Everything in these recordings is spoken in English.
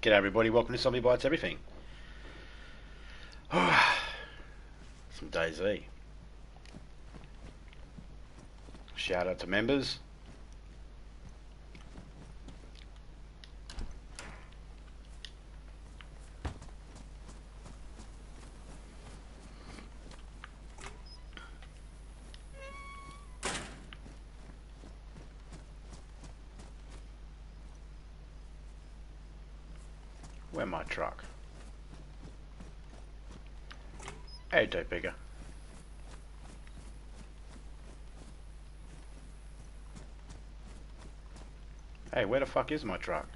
G'day everybody, welcome to Zombie Bites Everything. Some DayZ. Shout out to members. Where's my truck? Hey, dope bigger. Hey, where the fuck is my truck?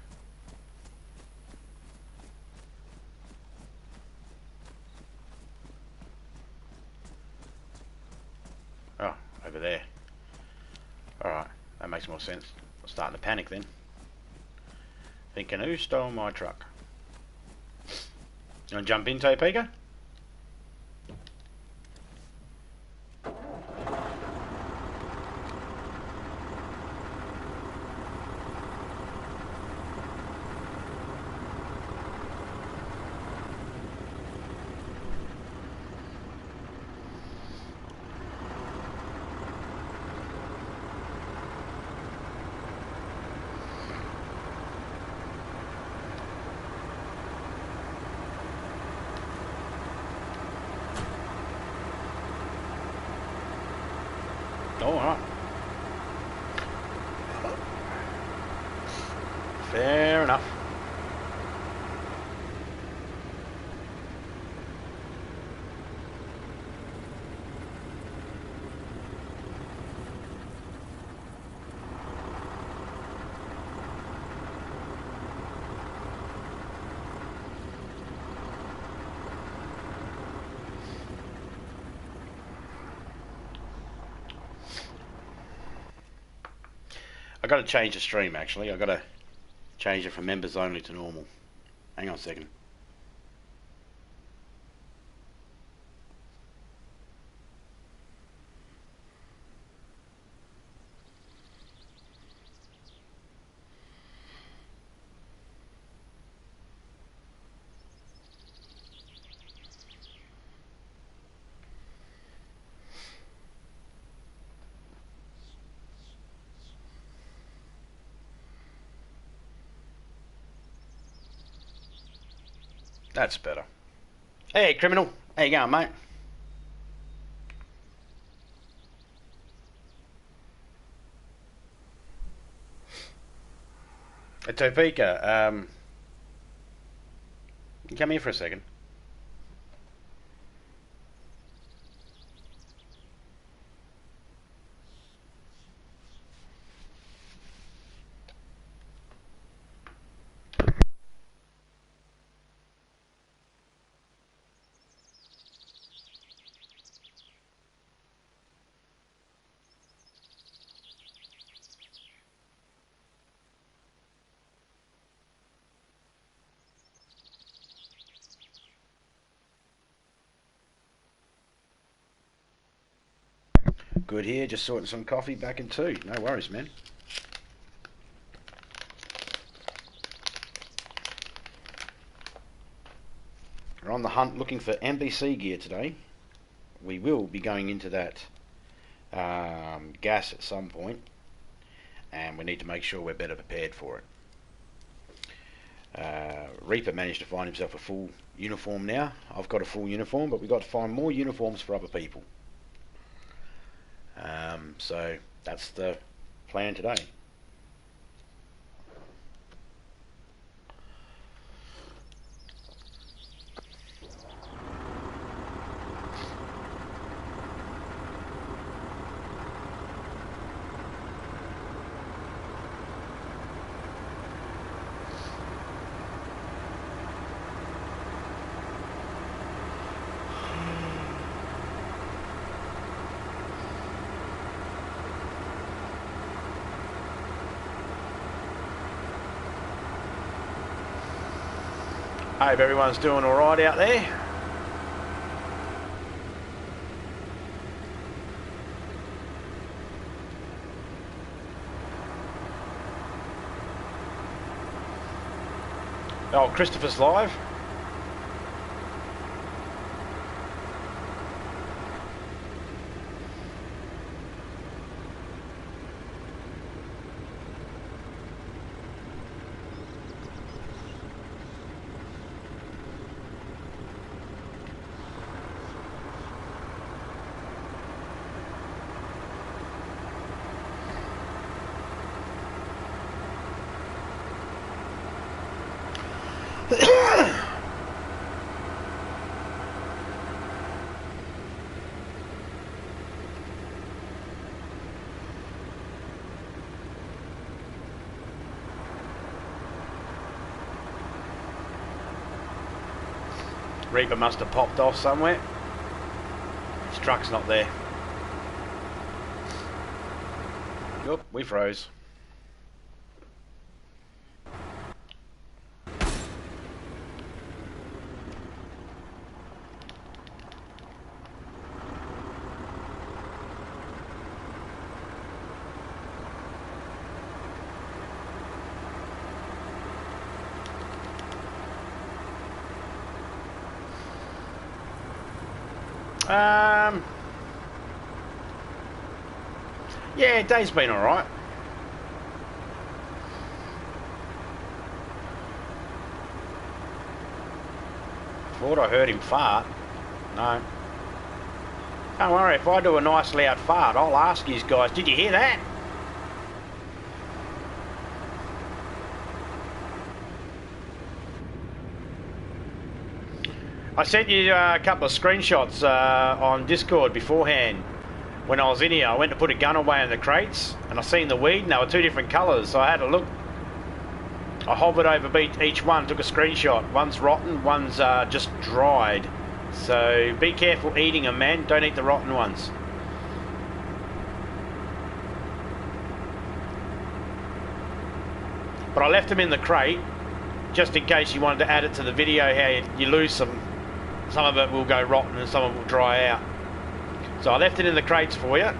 Oh, over there. Alright, that makes more sense. I'm starting to panic then. Thinking, who stole my truck? You want to jump in, Topeka? Oh, alright. Fair enough. I got to change the stream actually. I got to change it from members only to normal. Hang on a second. That's better. Hey, criminal. How you going, mate? Hey, Topeka, come here for a second. Good here, just sorting some coffee back in two. No worries, man. We're on the hunt looking for NBC gear today. We will be going into that gas at some point, and we need to make sure we're better prepared for it. Reaper managed to find himself a full uniform now. I've got a full uniform, but we've got to find more uniforms for other people. So that's the plan today. I hope everyone's doing alright out there. Oh, Christopher's live. Reaper must have popped off somewhere. His truck's not there. Oop, we froze. Yeah, day's been alright. Thought I heard him fart. No. Don't worry, if I do a nice loud fart, I'll ask you guys, did you hear that? I sent you a couple of screenshots on Discord beforehand. When I was in here, I went to put a gun away in the crates, and I seen the weed, and they were two different colours, so I had a look. I hovered over each one, took a screenshot. One's rotten, one's just dried. So be careful eating them, man. Don't eat the rotten ones. But I left them in the crate, just in case you wanted to add it to the video, how you lose some. Some of it will go rotten and some of it will dry out. So I left it in the crates for you,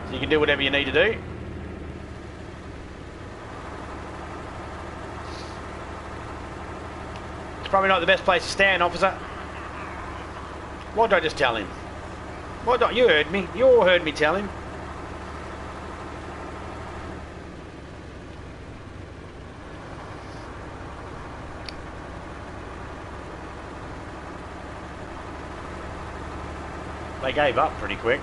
so you can do whatever you need to do. It's probably not the best place to stand, officer. Why don't I just tell him? Why don't you heard me? You all heard me tell him. They gave up pretty quick.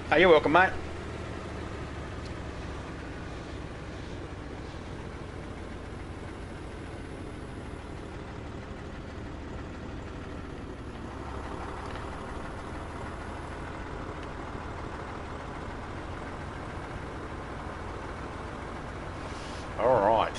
Oh, you're welcome, mate. All right.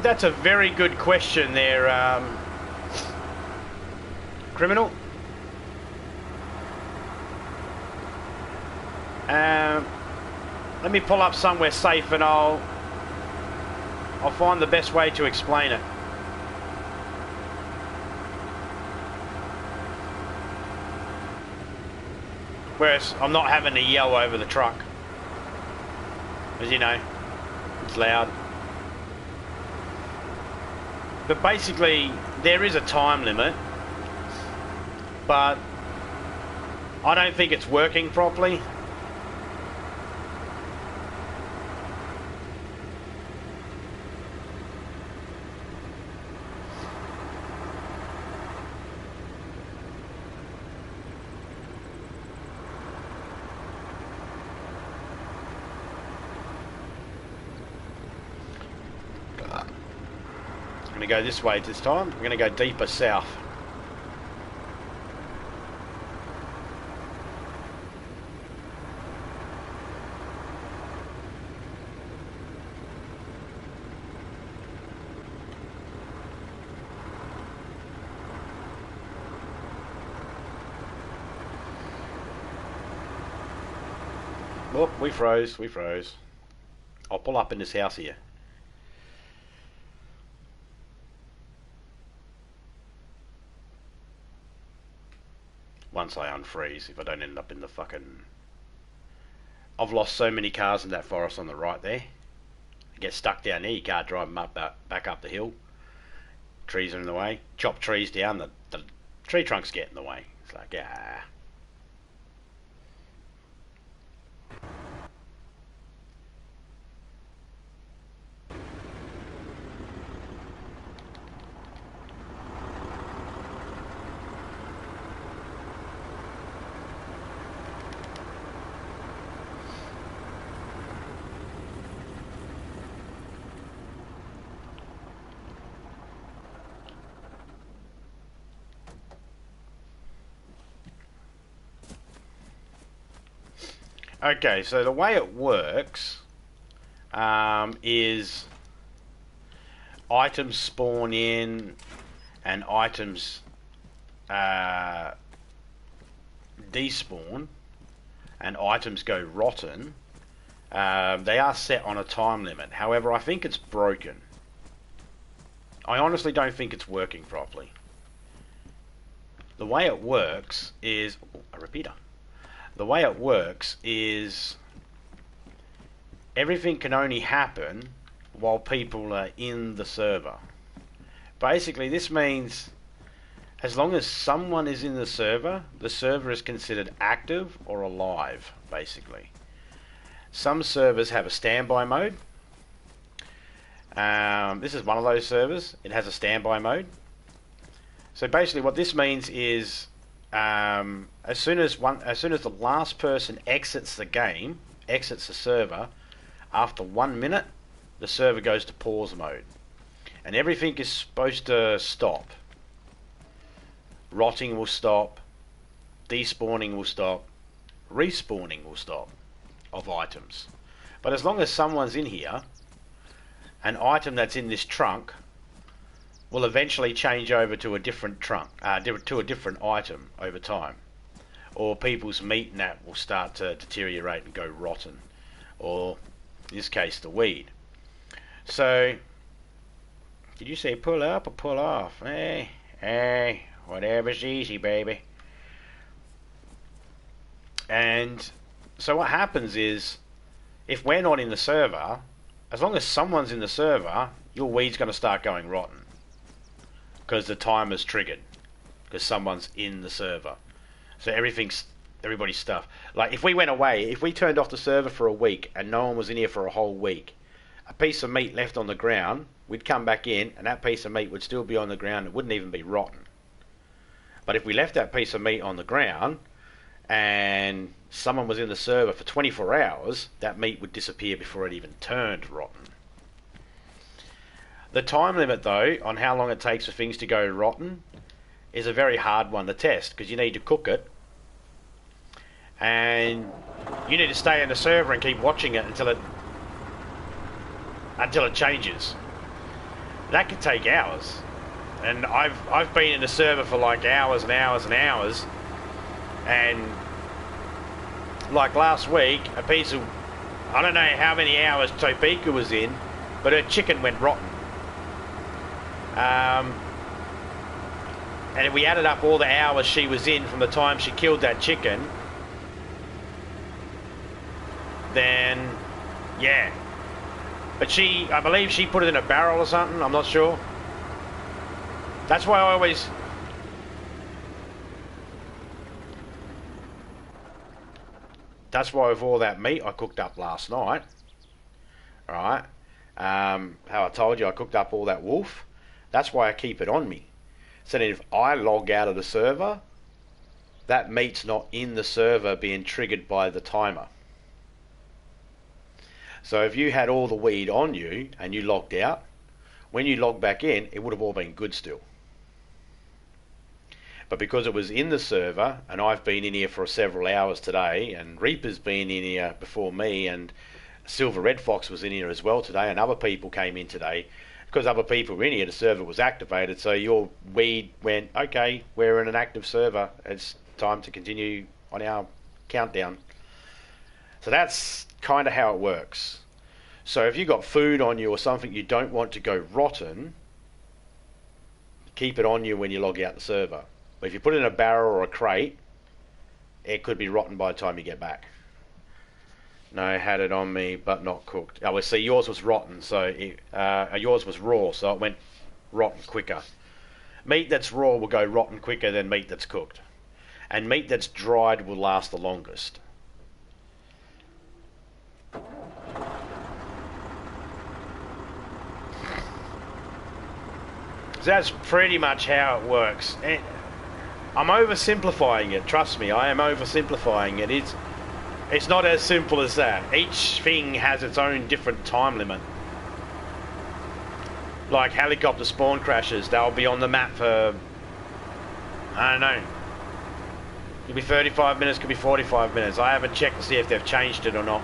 That's a very good question there, Criminal. Let me pull up somewhere safe and I'll find the best way to explain it. Whereas I'm not having to yell over the truck. As you know, it's loud. But basically, there is a time limit, but I don't think it's working properly. I'm going to go this way this time. I'm going to go deeper south. Oh, we froze. I'll pull up in this house here. Once I unfreeze, if I don't end up in the fucking... I've lost so many cars in that forest on the right there. You get stuck down there, you can't drive them back up the hill. Trees are in the way. Chop trees down, the tree trunks get in the way. It's like, ah. Okay, so the way it works is items spawn in and items despawn and items go rotten. They are set on a time limit. However, I think it's broken. I honestly don't think it's working properly. The way it works is... Oh, a repeater. The way it works is everything can only happen while people are in the server. Basically, this means as long as someone is in the server is considered active or alive, basically. Some servers have a standby mode. This is one of those servers. It has a standby mode. So basically what this means is as soon as the last person exits the game, exits the server, after 1 minute, the server goes to pause mode, and everything is supposed to stop. Rotting will stop, despawning will stop, respawning will stop of items. But as long as someone's in here, an item that's in this trunk will eventually change over to a different trunk, to a different item over time. Or people's meat and that will start to deteriorate and go rotten. Or, in this case, the weed. So, did you say pull up or pull off? Whatever's easy, baby. And so what happens is, if we're not in the server, as long as someone's in the server, your weed's going to start going rotten. Because the timer's triggered. Because someone's in the server. So everybody's stuff. Like if we went away, if we turned off the server for a week and no one was in here for a whole week, a piece of meat left on the ground, we'd come back in and that piece of meat would still be on the ground. It wouldn't even be rotten. But if we left that piece of meat on the ground and someone was in the server for 24 hours, that meat would disappear before it even turned rotten. The time limit, though, on how long it takes for things to go rotten is a very hard one to test, because you need to cook it, and you need to stay in the server and keep watching it until it changes. That could take hours, and I've been in the server for like hours and hours and hours, and like last week, a piece of, I don't know how many hours Topeka was in, but her chicken went rotten. And if we added up all the hours she was in from the time she killed that chicken, then, yeah. But I believe she put it in a barrel or something, I'm not sure. That's why I always... That's why with all that meat I cooked up last night, alright, how I told you I cooked up all that wolf, that's why I keep it on me. So that if I log out of the server, that meat's not in the server being triggered by the timer. So if you had all the weed on you and you logged out, when you logged back in, it would have all been good still. But because it was in the server, and I've been in here for several hours today, and Reaper's been in here before me, and Silver Red Fox was in here as well today, and other people came in today. Because other people were in here, the server was activated, so your weed went, okay, we're in an active server, it's time to continue on our countdown. So that's kind of how it works. So if you've got food on you or something you don't want to go rotten, keep it on you when you log out the server. But if you put it in a barrel or a crate, it could be rotten by the time you get back. No, I had it on me, but not cooked. Oh, well, see, yours was rotten, so yours was raw, so it went rotten quicker. Meat that's raw will go rotten quicker than meat that's cooked. And meat that's dried will last the longest. So that's pretty much how it works. And I'm oversimplifying it, trust me, I am oversimplifying it. It's not as simple as that. Each thing has its own different time limit. Like helicopter spawn crashes, they'll be on the map for, I don't know, could be 35 minutes, could be 45 minutes. I haven't checked to see if they've changed it or not.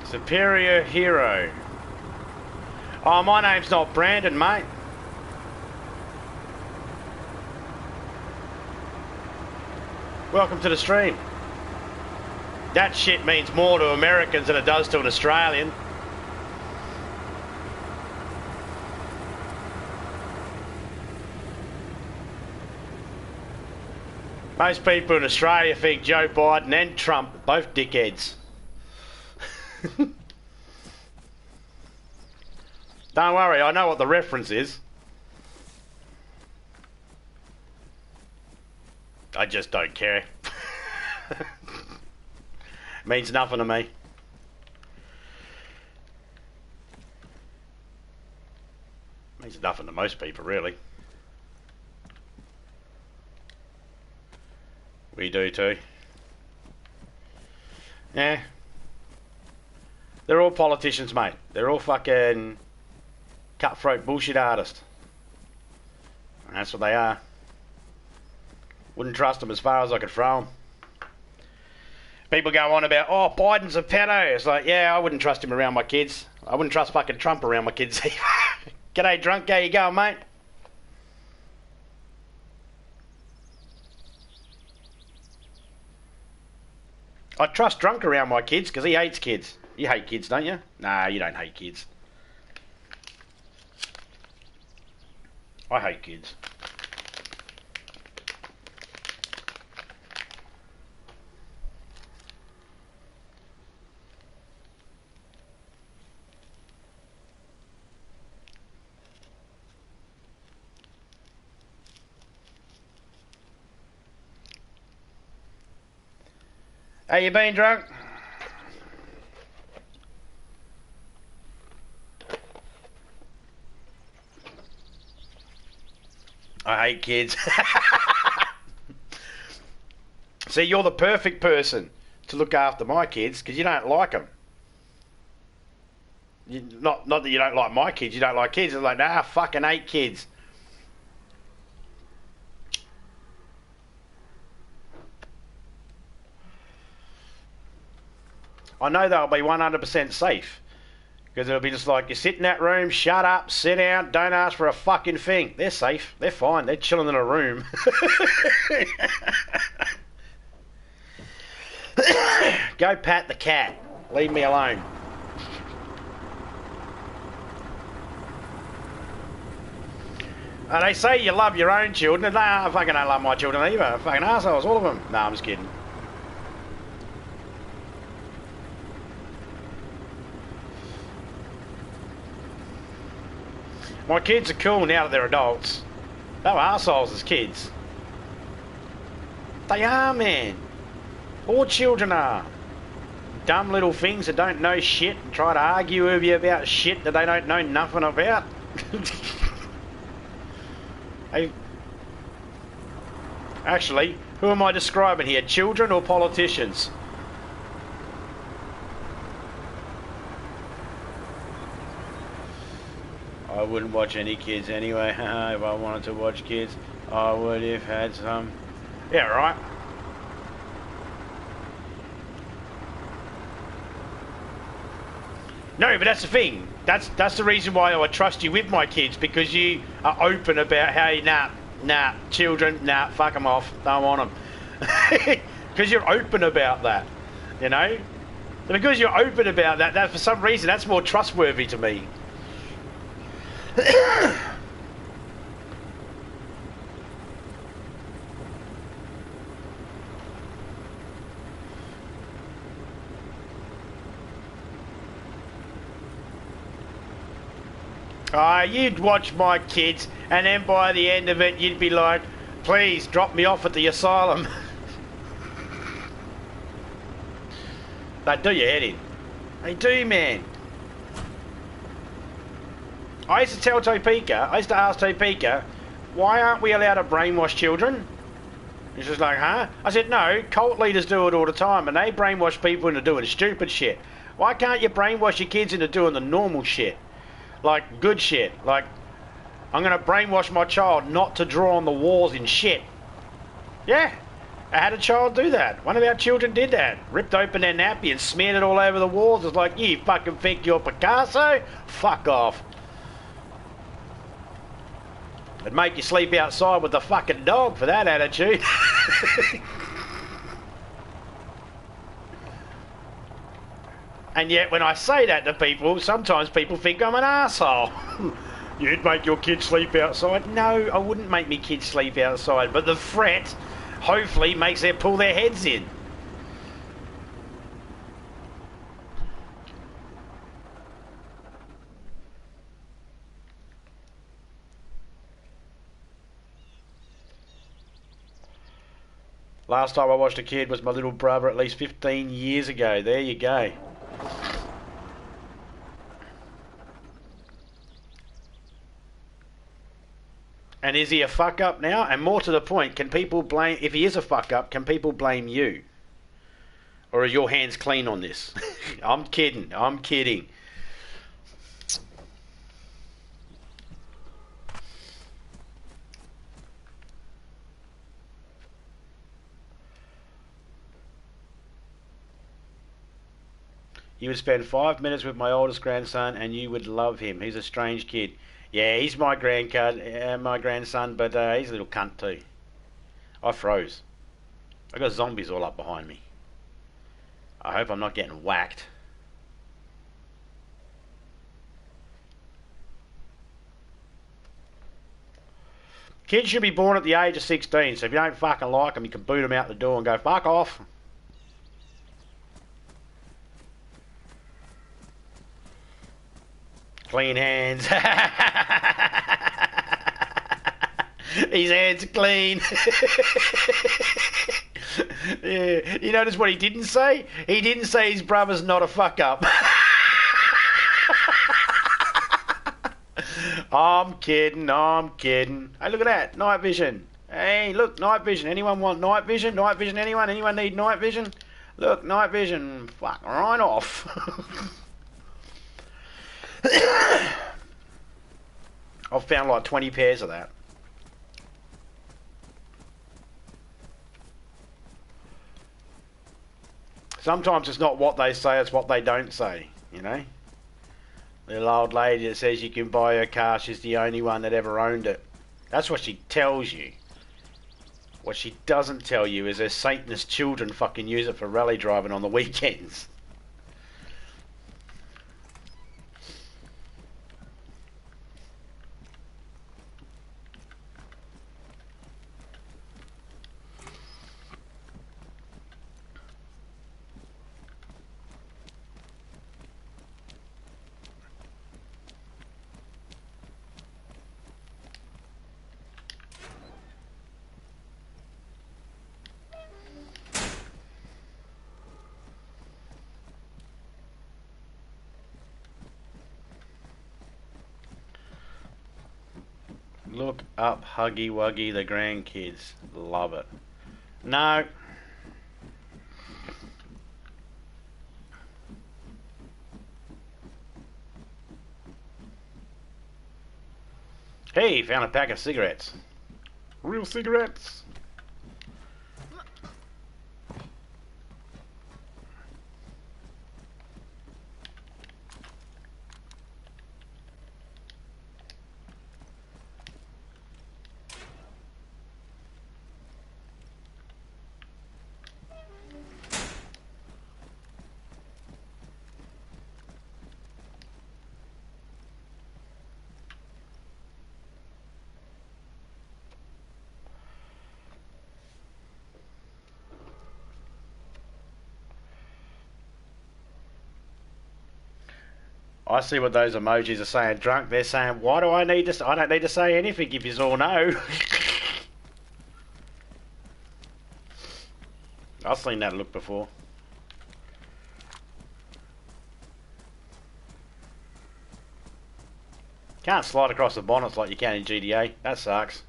Superior hero. Oh, my name's not Brandon, mate. Welcome to the stream. That shit means more to Americans than it does to an Australian. Most people in Australia think Joe Biden and Trump are both dickheads. Don't worry, I know what the reference is. I just don't care. Means nothing to me. Means nothing to most people, really. We do too. Yeah. They're all politicians, mate. They're all fucking Cutthroat bullshit artist. And that's what they are. Wouldn't trust them as far as I could throw them. People go on about, oh, Biden's a pedo. It's like, yeah, I wouldn't trust him around my kids. I wouldn't trust fucking Trump around my kids either. G'day, drunk. How you going, mate? I trust drunk around my kids because he hates kids. You hate kids, don't you? Nah, you don't hate kids. I hate kids. How you been, drunk? I hate kids. See, you're the perfect person to look after my kids because you don't like them. Not that you don't like my kids, you don't like kids. It's like, nah, I fucking hate kids. I know they'll be 100% safe. Because it'll be just like, you sit in that room, shut up, sit down, don't ask for a fucking thing. They're safe. They're fine. They're chilling in a room. Go pat the cat. Leave me alone. And they say you love your own children. Nah, I fucking don't love my children either. Fucking assholes, all of them. Nah, I'm just kidding. My kids are cool now that they're adults. They were arseholes as kids. They are, man. All children are. Dumb little things that don't know shit and try to argue with you about shit that they don't know nothing about. Hey, actually, who am I describing here? Children or politicians? I wouldn't watch any kids anyway. If I wanted to watch kids, I would have had some. Yeah, right. No, but that's the thing. That's the reason why I would trust you with my kids, because you are open about how you, nah, children, nah, fuck them off, don't want them. Because you're open about that, you know? So because you're open about that for some reason, that's more trustworthy to me. You'd watch my kids, and then by the end of it, you'd be like, please drop me off at the asylum. They do your head in. They do, man. I used to tell Topeka, I used to ask Topeka, why aren't we allowed to brainwash children? He's just like, huh? I said, no, cult leaders do it all the time, and they brainwash people into doing stupid shit. Why can't you brainwash your kids into doing the normal shit? Like, good shit. Like, I'm going to brainwash my child not to draw on the walls in shit. Yeah, I had a child do that. One of our children did that. Ripped open their nappy and smeared it all over the walls. It's like, you fucking think you're Picasso? Fuck off. It'd make you sleep outside with the fucking dog for that attitude. And yet when I say that to people, sometimes people think I'm an arsehole. You'd make your kids sleep outside? No, I wouldn't make me kids sleep outside. But the threat, hopefully, makes them pull their heads in. Last time I watched a kid was my little brother at least 15 years ago. There you go. And is he a fuck up now? And more to the point, can people blame, if he is a fuck up, can people blame you? Or are your hands clean on this? I'm kidding. I'm kidding. You would spend 5 minutes with my oldest grandson and you would love him. He's a strange kid. Yeah, he's my my grandson, but he's a little cunt too. I froze. I got zombies all up behind me. I hope I'm not getting whacked. Kids should be born at the age of 16, so if you don't fucking like them, you can boot them out the door and go, fuck off. Clean hands. His hands are clean. Yeah. You notice what he didn't say? He didn't say his brother's not a fuck up. I'm kidding, I'm kidding. Hey, look at that, night vision. Hey, look, night vision. Anyone want night vision? Night vision, anyone? Anyone need night vision? Look, night vision. Fuck right off. I've found like 20 pairs of that. Sometimes it's not what they say, it's what they don't say, you know? The little old lady that says you can buy her car, she's the only one that ever owned it. That's what she tells you. What she doesn't tell you is her Satanist children fucking use it for rally driving on the weekends. Look up Huggy Wuggy the grandkids. Love it. No. Hey, found a pack of cigarettes. Real cigarettes. I see what those emojis are saying. Drunk, they're saying, why do I need to... I don't need to say anything if you all know. I've seen that look before. Can't slide across the bonnets like you can in GTA. That sucks.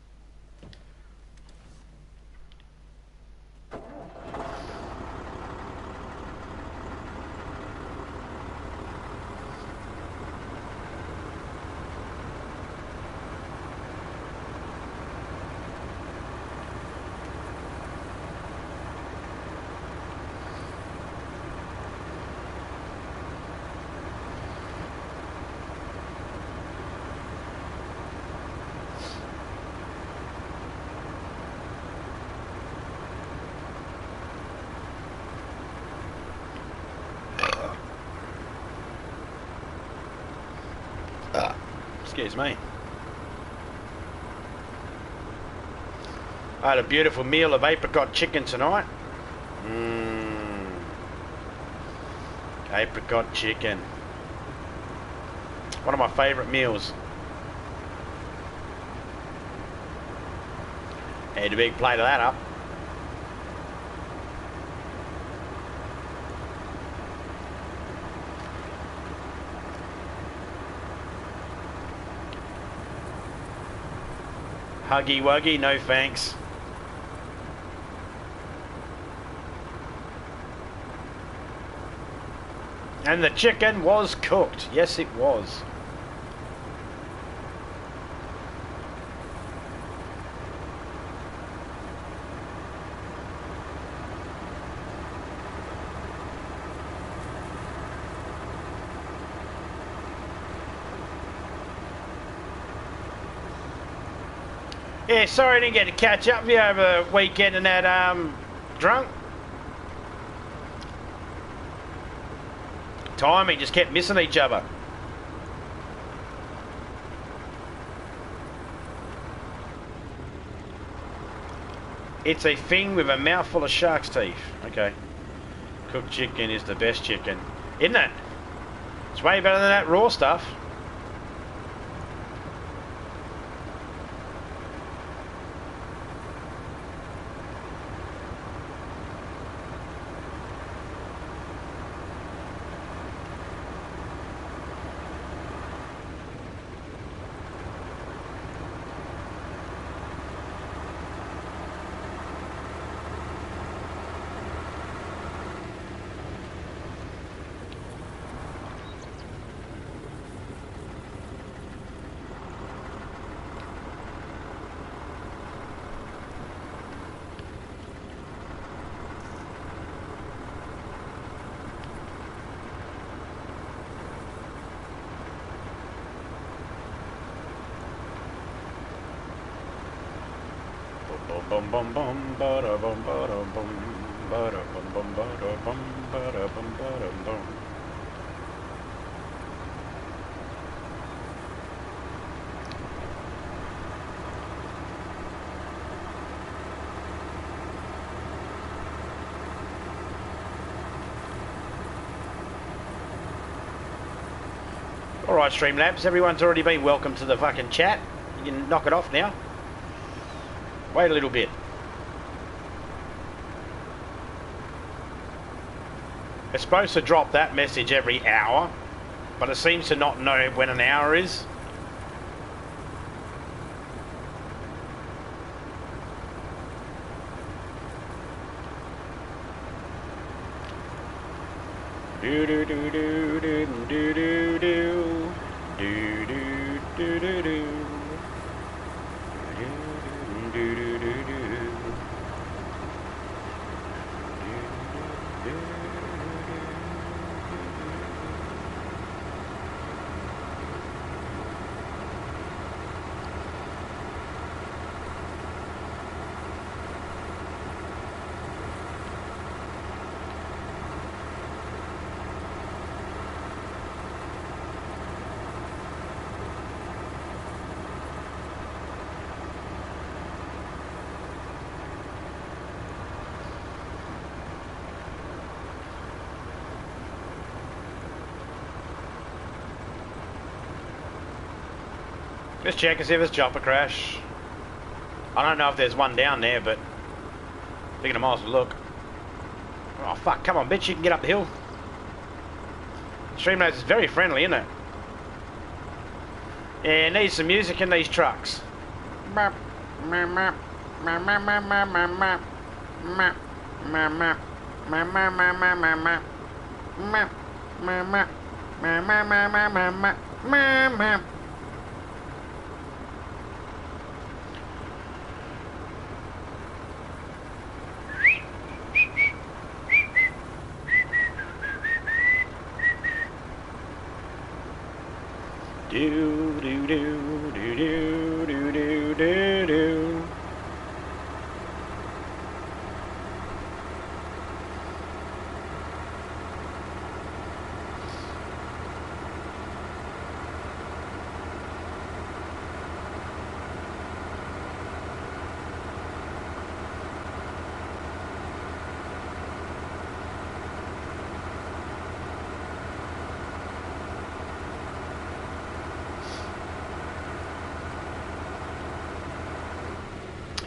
Excuse me. I had a beautiful meal of apricot chicken tonight. Apricot chicken. One of my favourite meals. Had a big plate of that up. Huggy Wuggy, no thanks. And the chicken was cooked. Yes, it was. Yeah, sorry I didn't get to catch up with you over the weekend and that drunk. Timing just kept missing each other. It's a thing with a mouthful of shark's teeth. Okay. Cooked chicken is the best chicken. Isn't it? It's way better than that raw stuff. Bum bum bum bada bum bada bum bada bum bum bada bum bada bum bada bum. Alright, Streamlabs, everyone's already been welcome to the fucking chat. You can knock it off now. Wait a little bit. It's supposed to drop that message every hour, but it seems to not know when an hour is. Do do do do do do do do do do do do do. Just check and see if there's jumper crash. I don't know if there's one down there, but I think I might as well look. Oh fuck, come on bitch, you can get up the hill. Streamlabs is very friendly, isn't it? Yeah, it needs some music in these trucks. Do do do do do do do do do.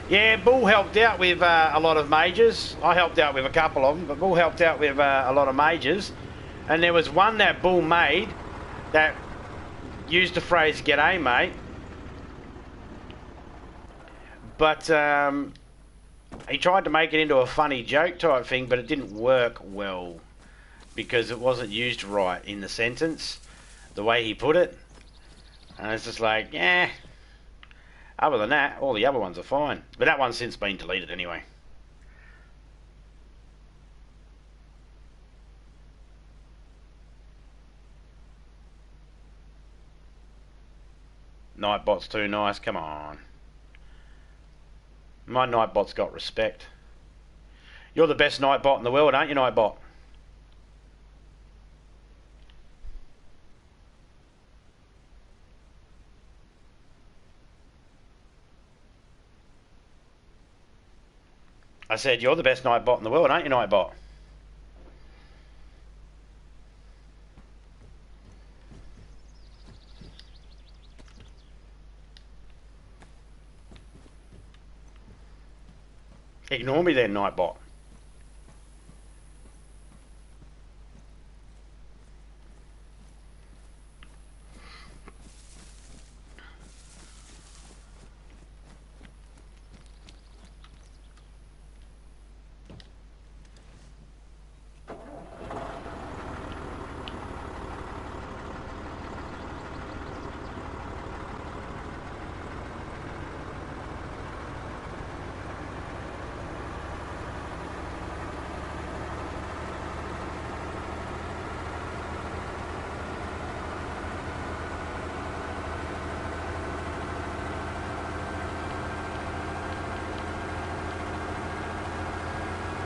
Yeah, Bull helped out with a lot of majors. I helped out with a couple of them, but Bull helped out with a lot of majors. And there was one that Bull made that used the phrase "G'day, mate," but he tried to make it into a funny joke type thing, but it didn't work well because it wasn't used right in the sentence, the way he put it. And it's just like, yeah. Other than that, all the other ones are fine. But that one's since been deleted anyway. Nightbot's too nice, come on. My Nightbot's got respect. You're the best Nightbot in the world, aren't you, Nightbot? I said, you're the best Nightbot in the world, aren't you, Nightbot? Ignore me then, Nightbot.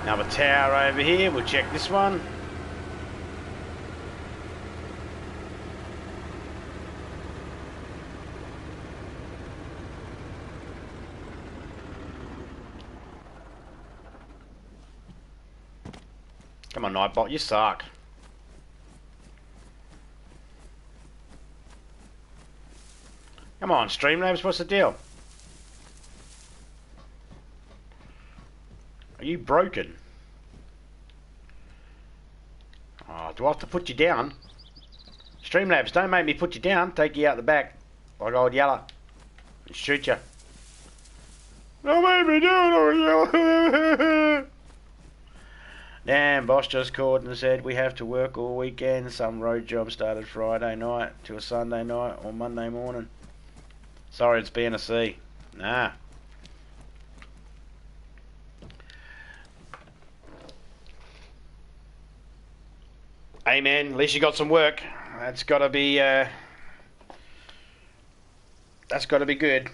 Another tower over here. We'll check this one. Come on, Nightbot, you suck. Come on, Streamlabs, what's the deal? Are you broken? Oh, do I have to put you down? Streamlabs, don't make me put you down. Take you out the back like old Yeller and shoot you. Don't make me do it, old Yeller. Damn, boss just called and said we have to work all weekend. Some road job started Friday night till Sunday night or Monday morning. Sorry, it's being a C. Nah. Hey man, at least you got some work. That's gotta be good.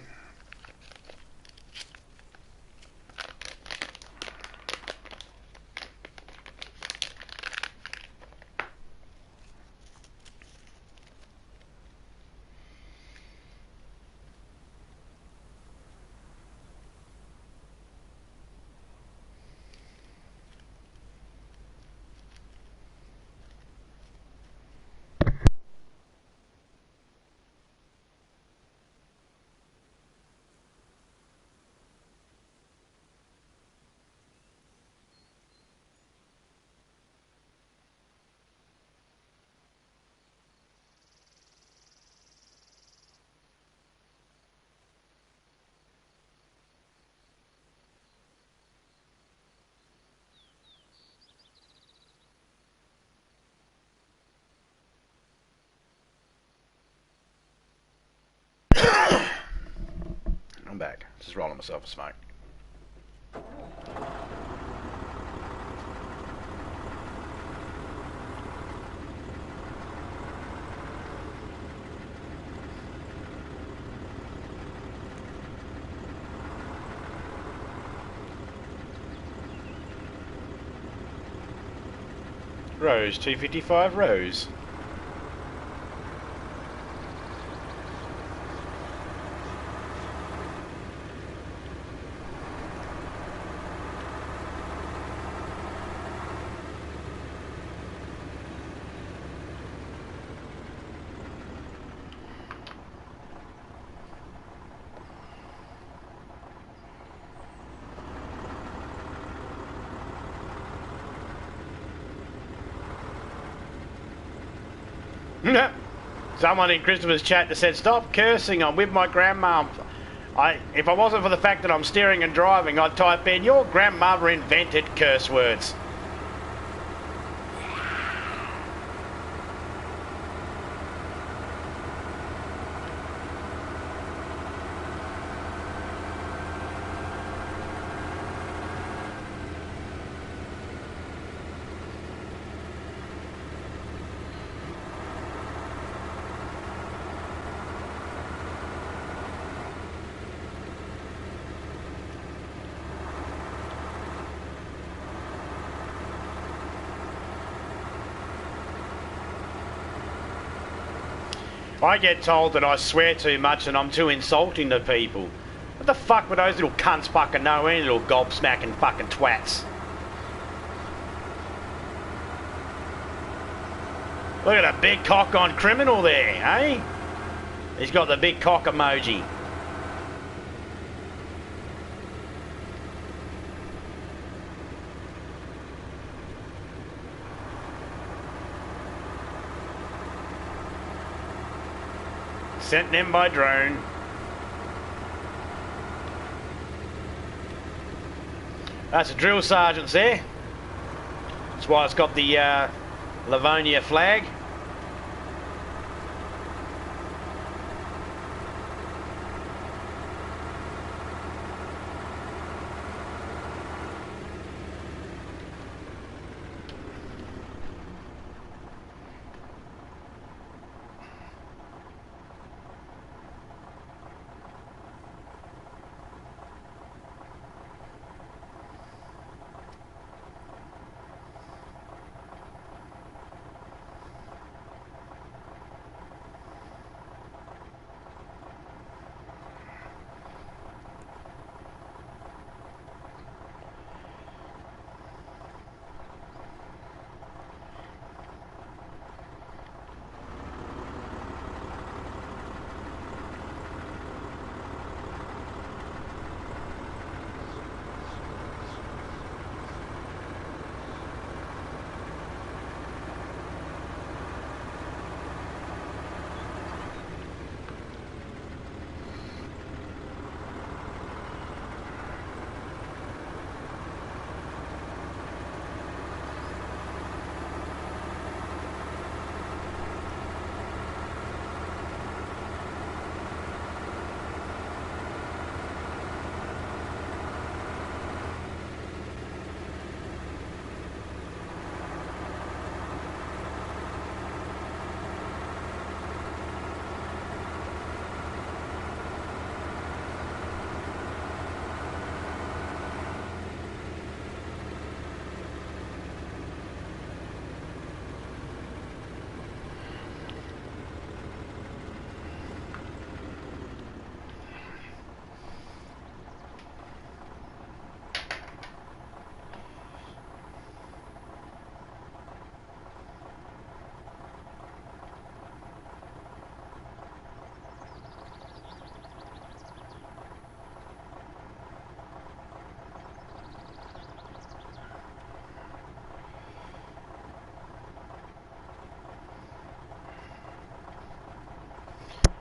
I'm back. Just rolling myself a smoke. Rose, 255 Rose. Someone in Christopher's chat that said, "Stop cursing, I'm with my grandma." If I wasn't for the fact that I'm steering and driving, I'd type in, "Your grandmother invented curse words." I get told that I swear too much and I'm too insulting to people. What the fuck would those little cunts fucking know, any little gobsmacking fucking twats? Look at a big cock on criminal there, eh? He's got the big cock emoji. Sent them by drone. That's a drill sergeant's there. That's why it's got the Livonia flag.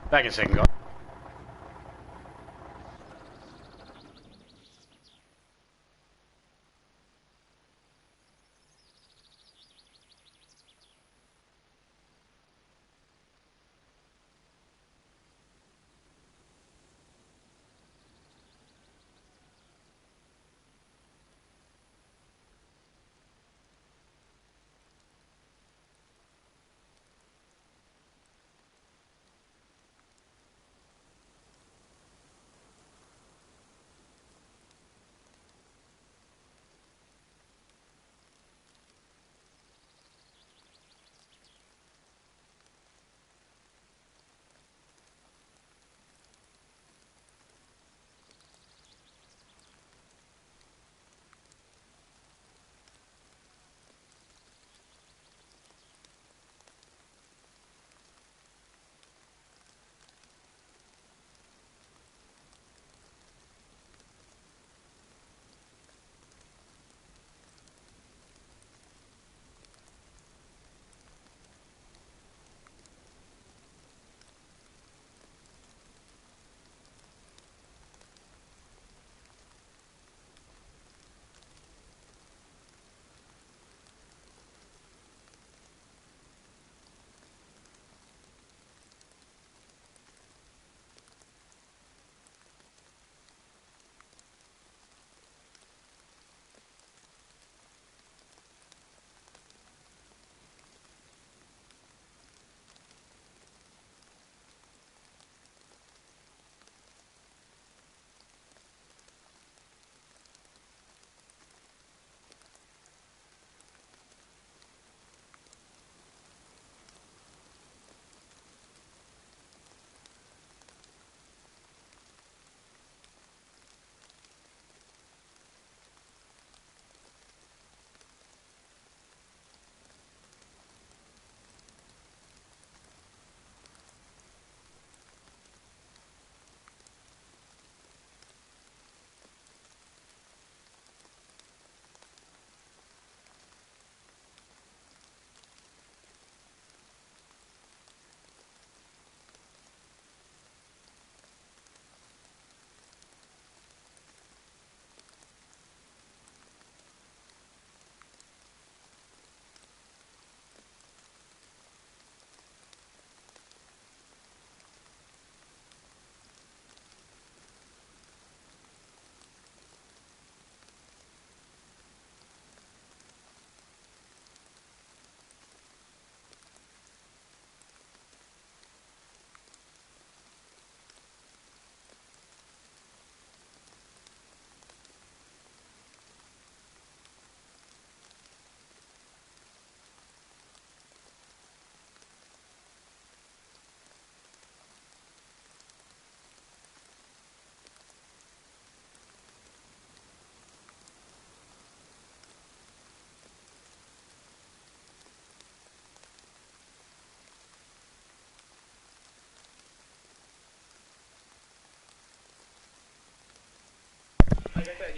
Back in a second, guys.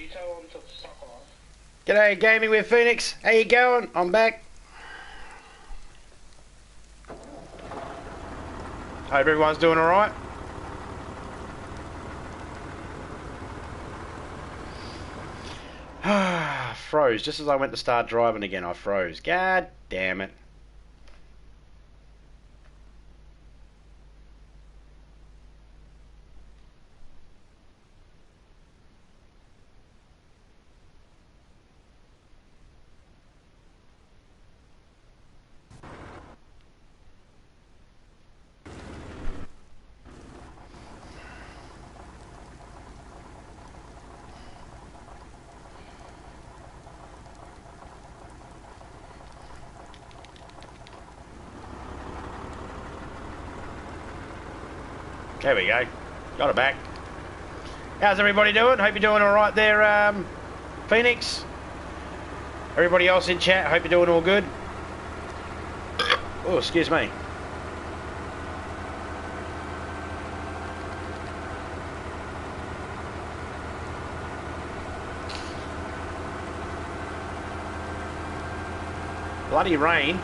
you tell them to suck off. G'day, Gaming with Phoenix. How you going? I'm back. Hope everyone's doing alright. Froze. Just as I went to start driving again, I froze. God damn it. There we go. Got it back. How's everybody doing? Hope you're doing alright there, Phoenix. Everybody else in chat, hope you're doing all good. Oh, excuse me. Bloody rain.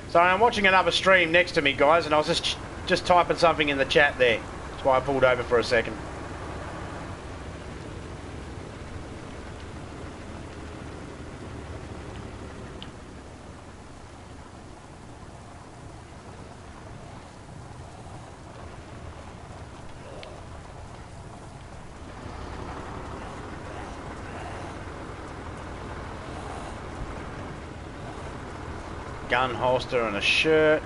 So I'm watching another stream next to me, guys, and I was just typing something in the chat there. That's why I pulled over for a second. Gun holster and a shirt.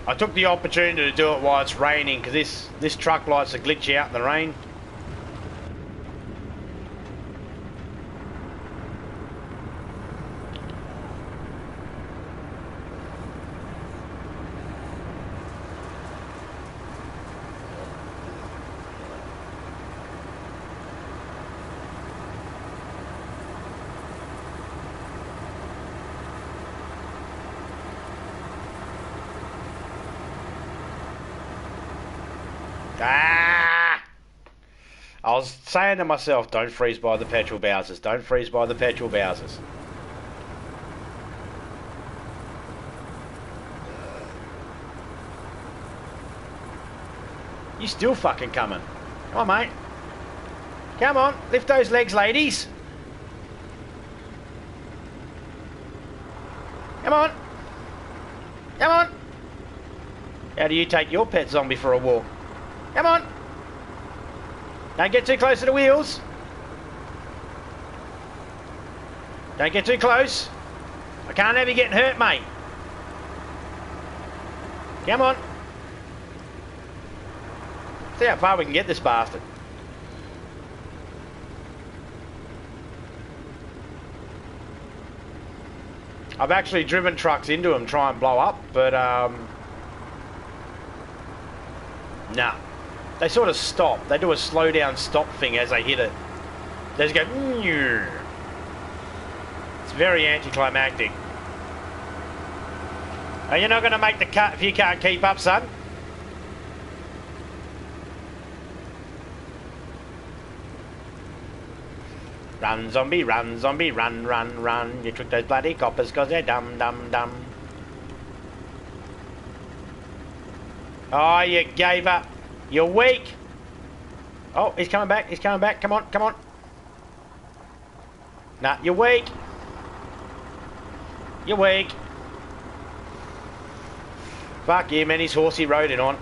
I took the opportunity to do it while it's raining because this truck likes to glitch out in the rain. Ah! I was saying to myself, don't freeze by the petrol Bowsers. Don't freeze by the petrol Bowsers. You still fucking coming. Come on, mate. Come on. Lift those legs, ladies. Come on. Come on. How do you take your pet zombie for a walk? Come on. Don't get too close to the wheels. Don't get too close. I can't have you getting hurt, mate. Come on. See how far we can get this bastard. I've actually driven trucks into them, try and blow up, but nah. They sort of stop. They do a slow down stop thing as they hit it. They just go. Nyeh. It's very anticlimactic. Are you not going to make the cut if you can't keep up, son? Run, zombie, run, zombie, run, run, run. You trick those bloody coppers because they're dumb, dumb, dumb. Oh, you gave up. You're weak. Oh, he's coming back. He's coming back. Come on, come on. Nah, you're weak. You're weak. Fuck you, man. He's horsey roading on.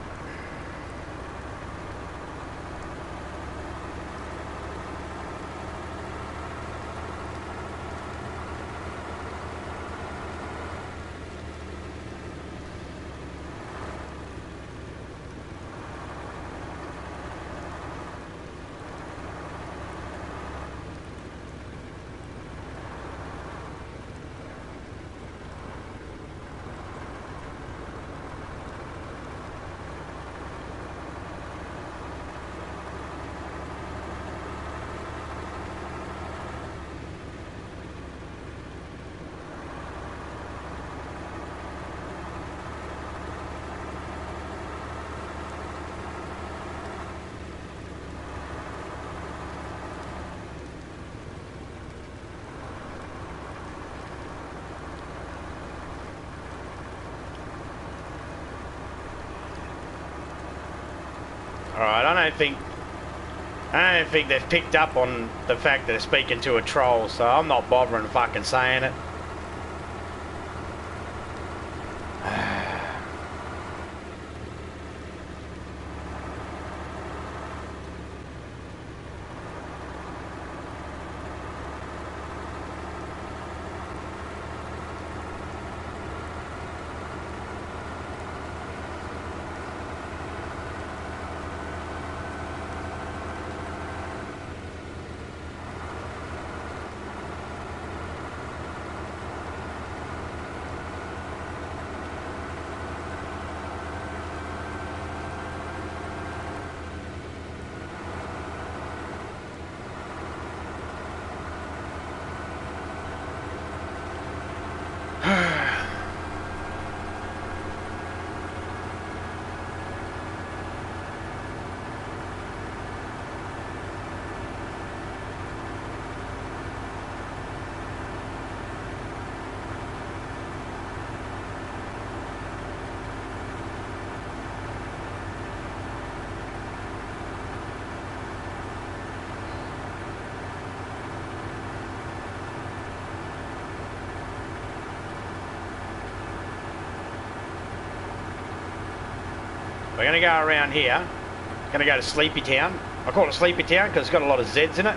Alright, I don't think they've picked up on the fact that they're speaking to a troll, so I'm not bothering fucking saying it. We're going to go around here. Going to go to Sleepy Town. I call it Sleepy Town because it's got a lot of Z's in it.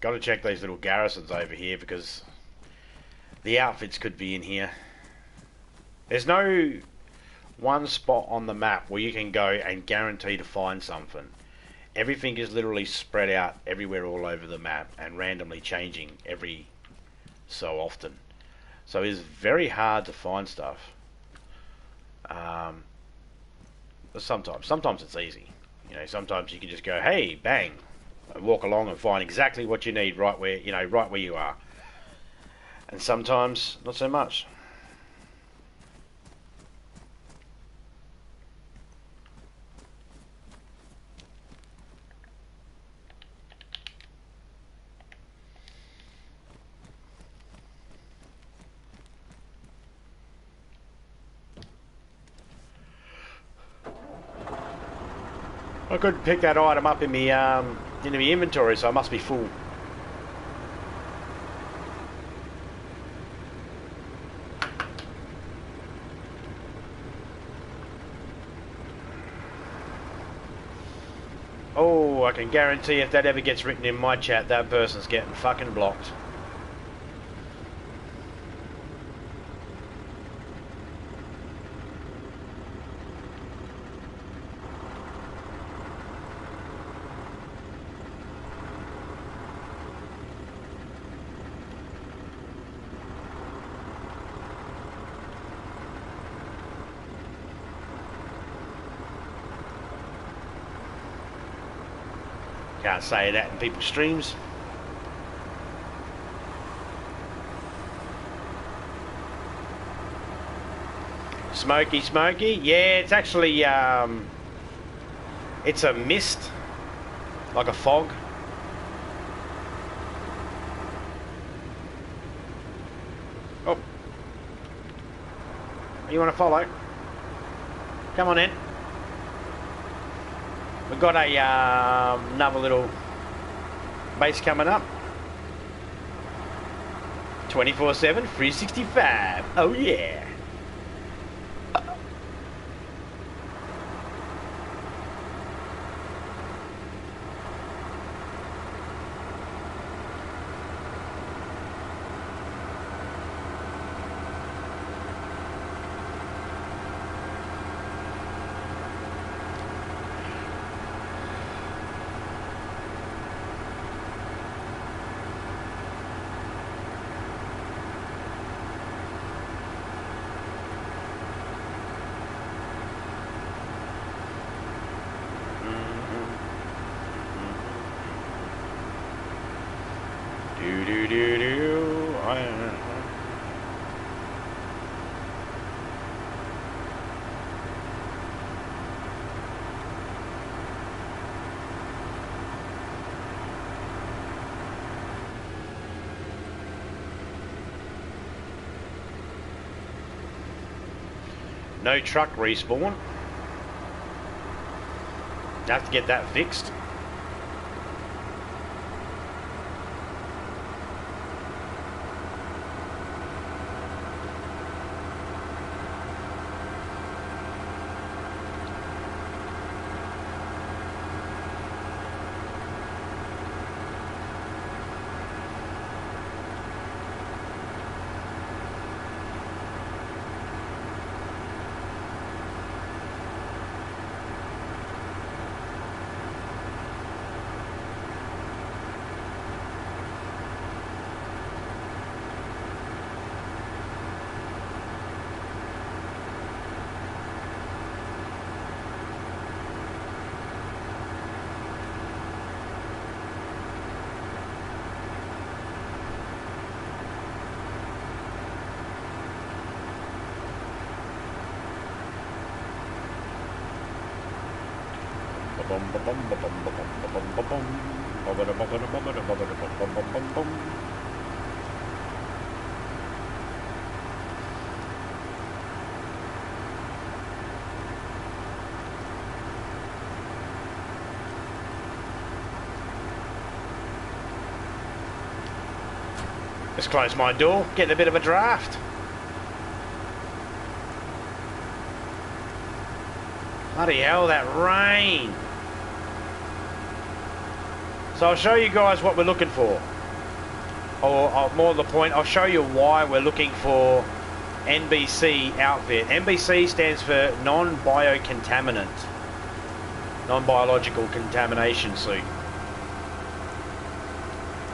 Got to check these little garrisons over here because the outfits could be in here. There's no one spot on the map where you can go and guarantee to find something. Everything is literally spread out everywhere all over the map and randomly changing every so often. So it's very hard to find stuff. Sometimes it's easy. You know, sometimes you can just go, hey, bang, and walk along and find exactly what you need right where you are. And sometimes not so much. I couldn't pick that item up in my inventory, so I must be full. Oh, I can guarantee if that ever gets written in my chat, that person's getting fucking blocked. Can't say that in people's streams. Smoky, smoky. Yeah, it's actually it's a mist, like a fog. Oh, you want to follow? Come on in. We've got a another little base coming up. 24/7, 365. Oh yeah. No truck respawn. Have to get that fixed. Let's close my door, get a bit of a draft. Bloody hell, that rain. So I'll show you guys what we're looking for. or more to the point, I'll show you why we're looking for NBC outfit. NBC stands for non-biocontaminant, non-biological contamination suit,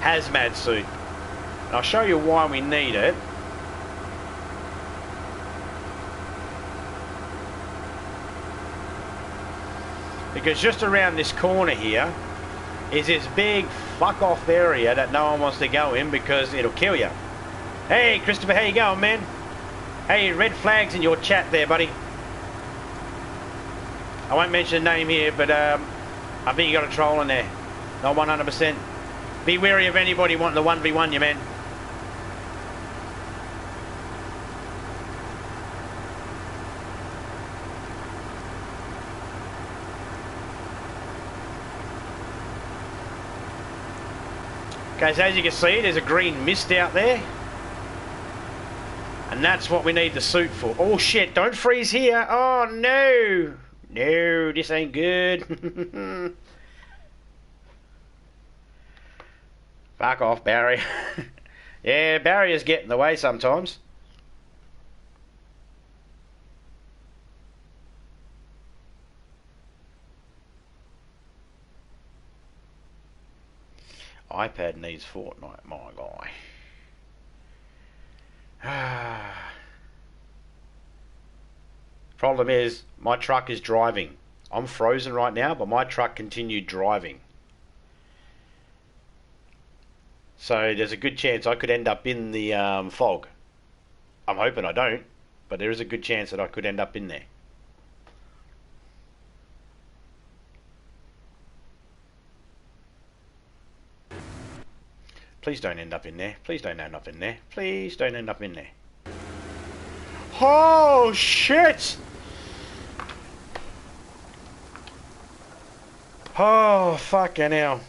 hazmat suit. And I'll show you why we need it. Because just around this corner here is this big fuck off area that no one wants to go in because it'll kill you. Hey Christopher, how you going, man? Hey, red flags in your chat there, buddy. I won't mention the name here, but I think you got a troll in there. Not 100%. Be wary of anybody wanting to 1v1 you, man. Okay, so as you can see, there's a green mist out there. And that's what we need the suit for. Oh shit, don't freeze here. Oh no. No, this ain't good. Fuck off, Barry. Yeah, barriers get in the way sometimes. iPad needs Fortnite, my guy. Problem is, my truck is driving. I'm frozen right now, but my truck continued driving. So there's a good chance I could end up in the fog. I'm hoping I don't, but there is a good chance that I could end up in there. Please don't end up in there. Please don't end up in there. Please don't end up in there. Oh, shit! Oh, fucking hell.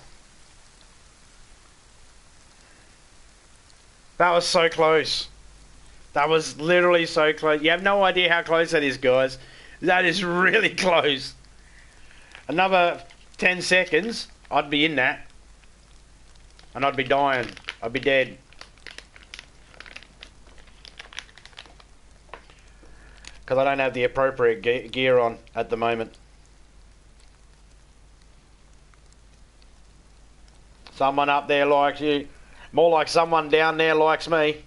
That was so close. That was literally so close. You have no idea how close that is, guys. That is really close. Another 10 seconds, I'd be in that. And I'd be dying. I'd be dead. Because I don't have the appropriate gear on at the moment. Someone up there likes you. More like someone down there likes me.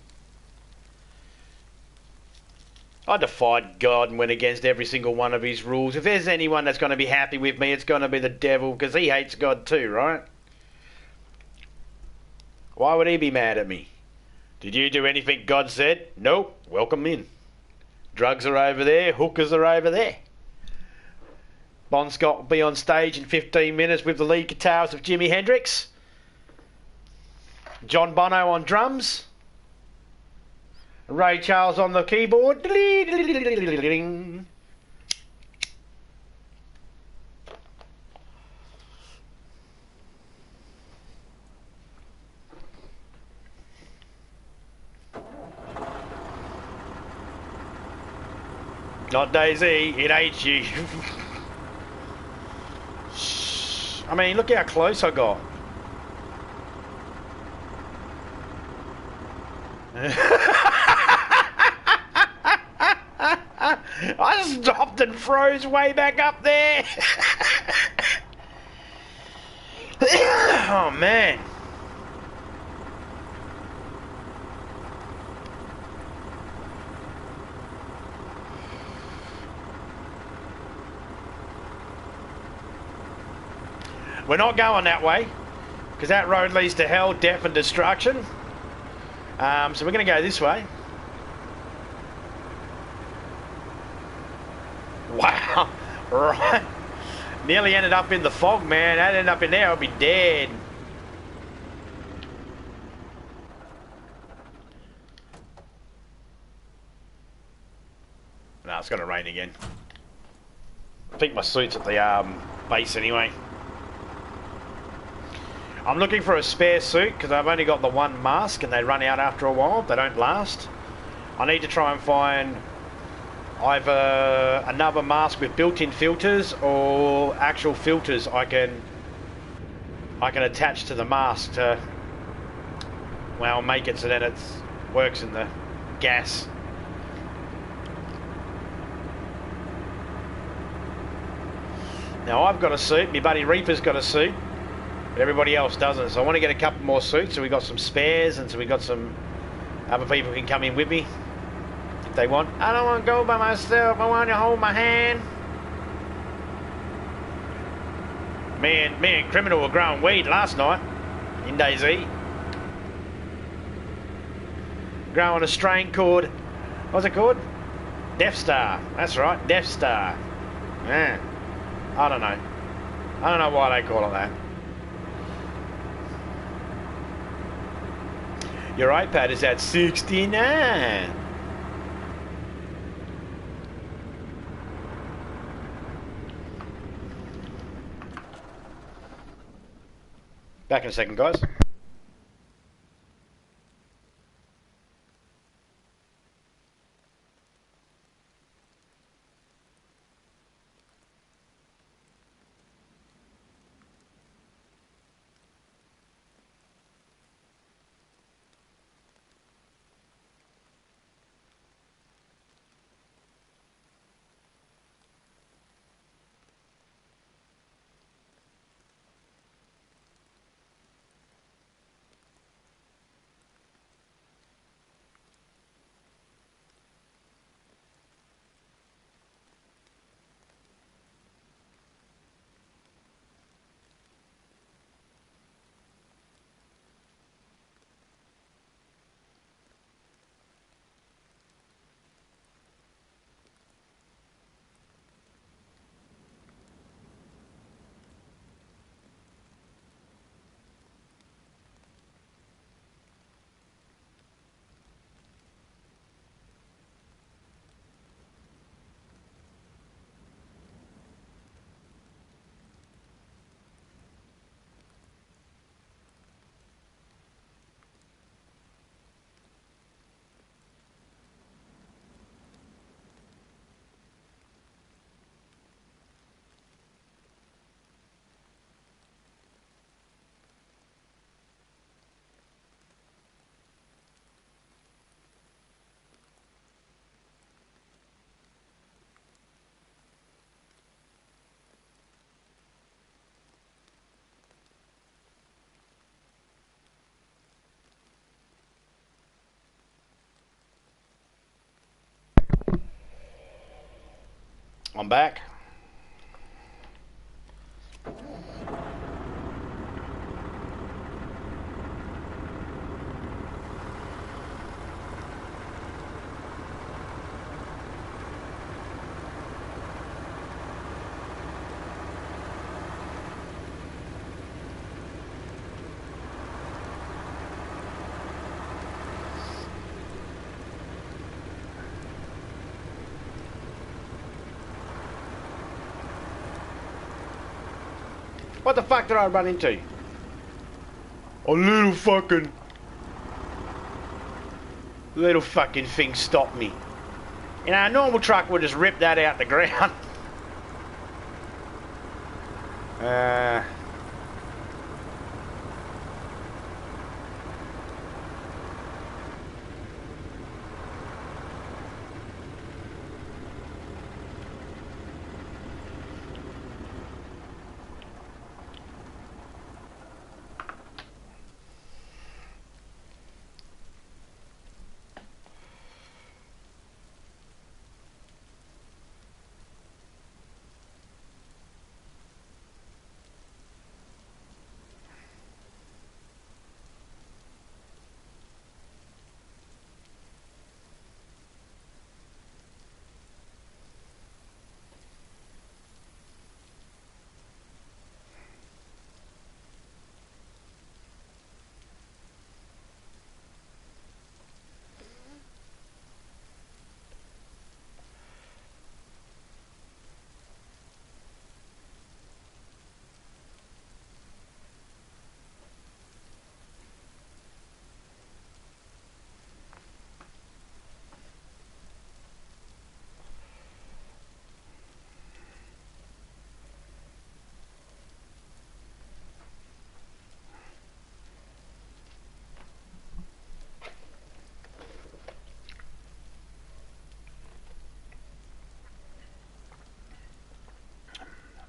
I defied God and went against every single one of his rules. If there's anyone that's going to be happy with me, it's going to be the devil, because he hates God too, right? Why would he be mad at me? Did you do anything God said? Nope. Welcome in. Drugs are over there. Hookers are over there. Bon Scott will be on stage in 15 minutes with the lead guitarist of Jimi Hendrix. John Bono on drums. Ray Charles on the keyboard. Not DayZ, it hates you. I mean, look how close I got. I stopped and froze way back up there. Oh man. We're not going that way, because that road leads to hell, death and destruction. So we're going to go this way. Wow, right. Nearly ended up in the fog, man. I'd end up in there, I'd be dead. No, it's going to rain again. I think my suit's at the base anyway. I'm looking for a spare suit because I've only got the one mask and they run out after a while. They don't last. I need to try and find either another mask with built-in filters or actual filters I can attach to the mask to Well, I'll make it so that it works in the gas. Now I've got a suit, my buddy Reaper's got a suit, but everybody else doesn't. So I want to get a couple more suits, so we got some spares, and so we got some other people who can come in with me if they want. I don't want to go by myself, I want you to hold my hand. Me and Criminal were growing weed last night in DayZ. Growing a strain called, what's it called? Death Star. That's right, Death Star. Yeah. I don't know. I don't know why they call it that. Your iPad is at 69. Back in a second, guys. I'm back. What the fuck did I run into? A little fucking thing stopped me. You know, a normal truck would just rip that out the ground.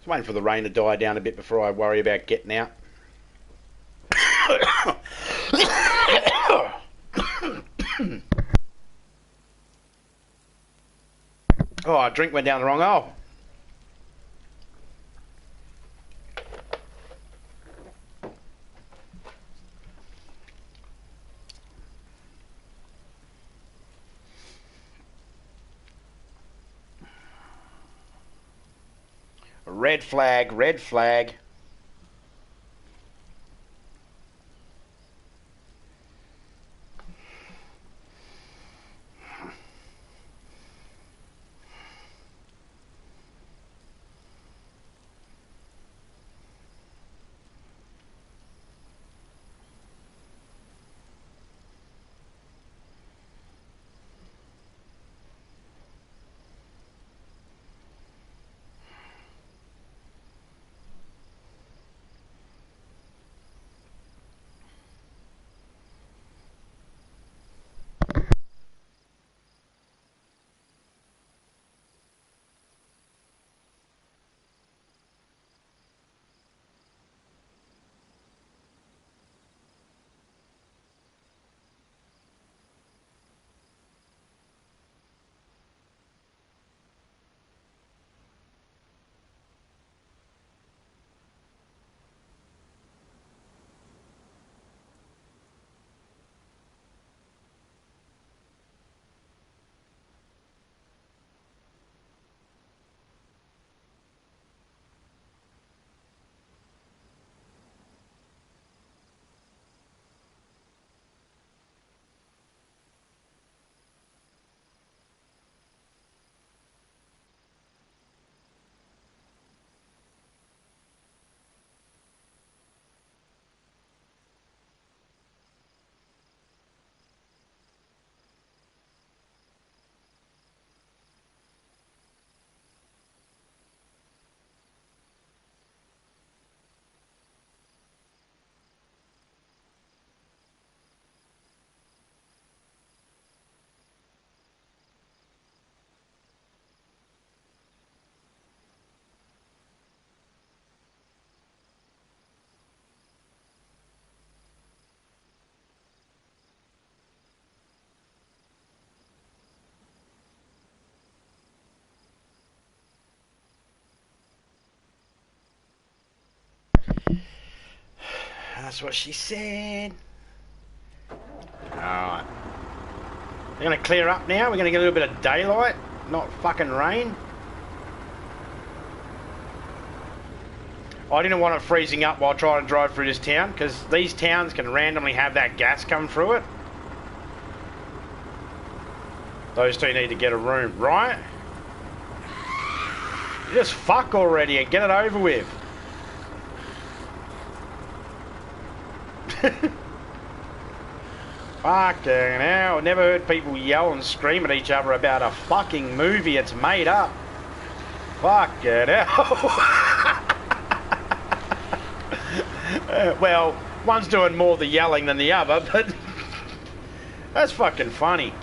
Just waiting for the rain to die down a bit before I worry about getting out. Oh, a drink went down the wrong hole. Red flag, red flag. That's what she said. Alright. We're going to clear up now. We're going to get a little bit of daylight, not fucking rain. I didn't want it freezing up while trying to drive through this town, because these towns can randomly have that gas come through it. Those two need to get a room, right? Just fuck already and get it over with. Fucking hell, I never heard people yell and scream at each other about a fucking movie it's made up. Fucking hell. Well, one's doing more of the yelling than the other, but that's fucking funny.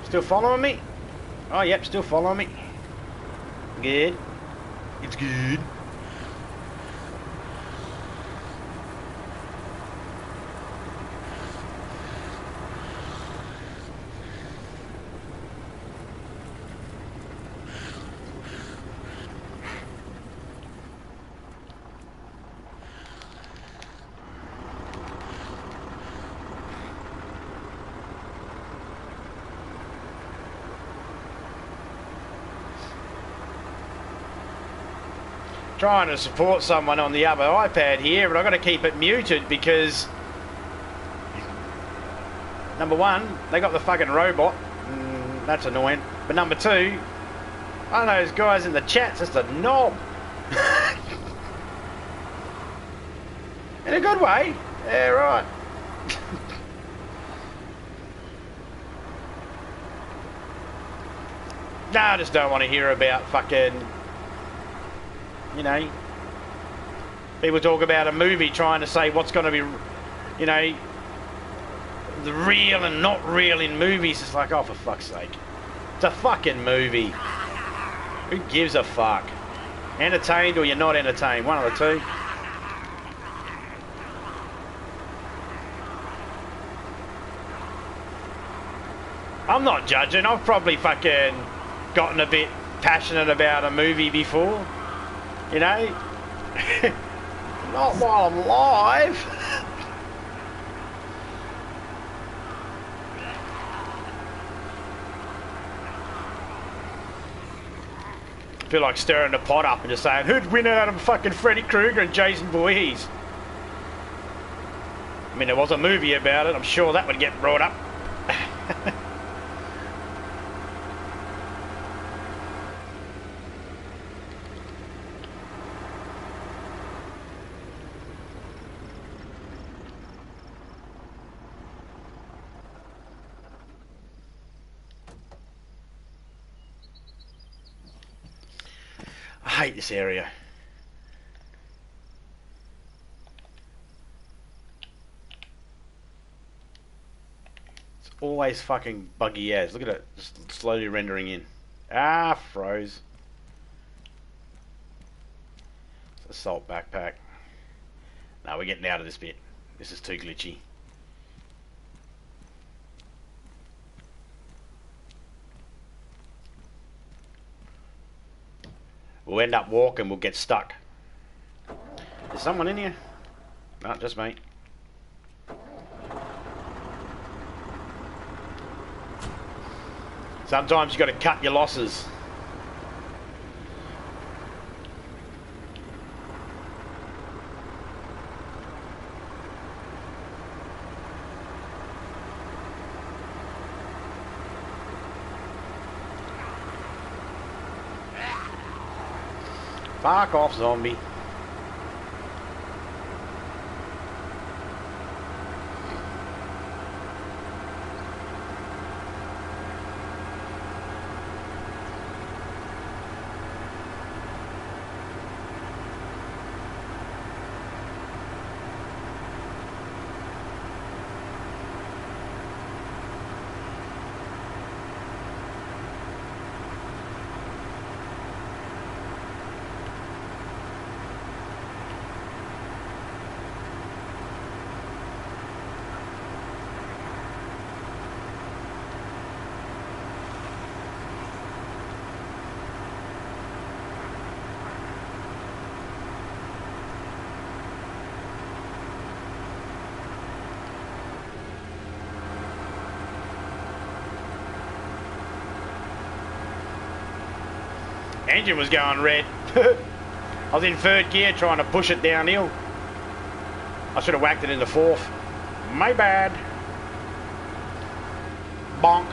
Still following me? Oh, yep, still following me. Good. It's good. Trying to support someone on the other iPad here, but I've got to keep it muted because number one, they got the fucking robot. That's annoying. But number two, One of those guys in the chat's just a knob. In a good way. Yeah, right. No, I just don't want to hear about fucking, you know, people talk about a movie trying to say what's going to be, you know, the real and not real in movies. It's like, oh, for fuck's sake. It's a fucking movie. Who gives a fuck? Entertained or you're not entertained? One of the two. I'm not judging. I've probably fucking gotten a bit passionate about a movie before. You know? Not while I'm live. I feel like stirring the pot up and just saying, who'd win out of fucking Freddy Krueger and Jason Voorhees? I mean, there was a movie about it. I'm sure that would get brought up. I hate this area. It's always fucking buggy as. Look at it, just slowly rendering in. Ah, froze. It's assault backpack. No, we're getting out of this bit. This is too glitchy. We'll end up walking, we'll get stuck. Is someone in here? No, just me. Sometimes you got to cut your losses. Fuck off, zombie. Engine was going red. I was in third gear trying to push it downhill. I should have whacked it in the fourth. My bad. Bonk.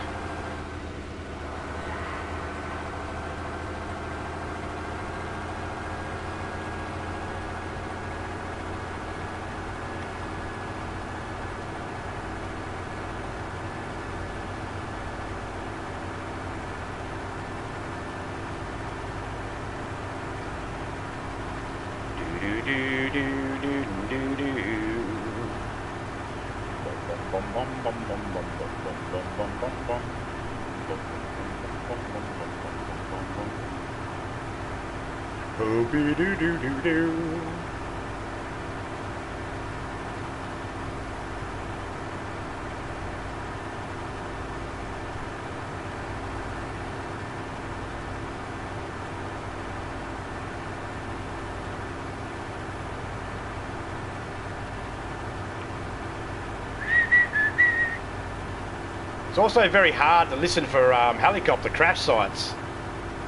It's also very hard to listen for helicopter crash sites,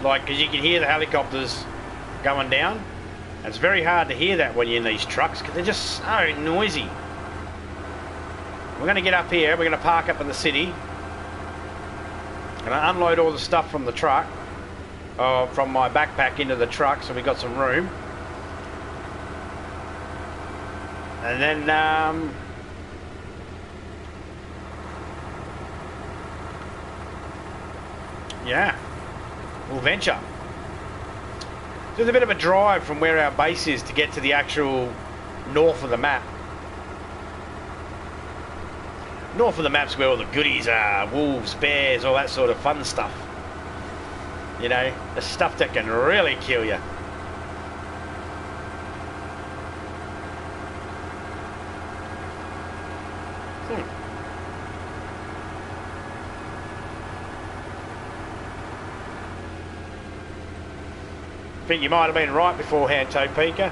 like, because you can hear the helicopters going down. And it's very hard to hear that when you're in these trucks because they're just so noisy. We're going to get up here, we're going to park up in the city. Going to unload all the stuff from the truck. from my backpack into the truck, so we got some room. And then yeah, we'll venture. So there's a bit of a drive from where our base is to get to the actual north of the map. North of the map's where all the goodies are. Wolves, bears, all that sort of fun stuff. You know, the stuff that can really kill you. I think you might have been right beforehand, Topeka.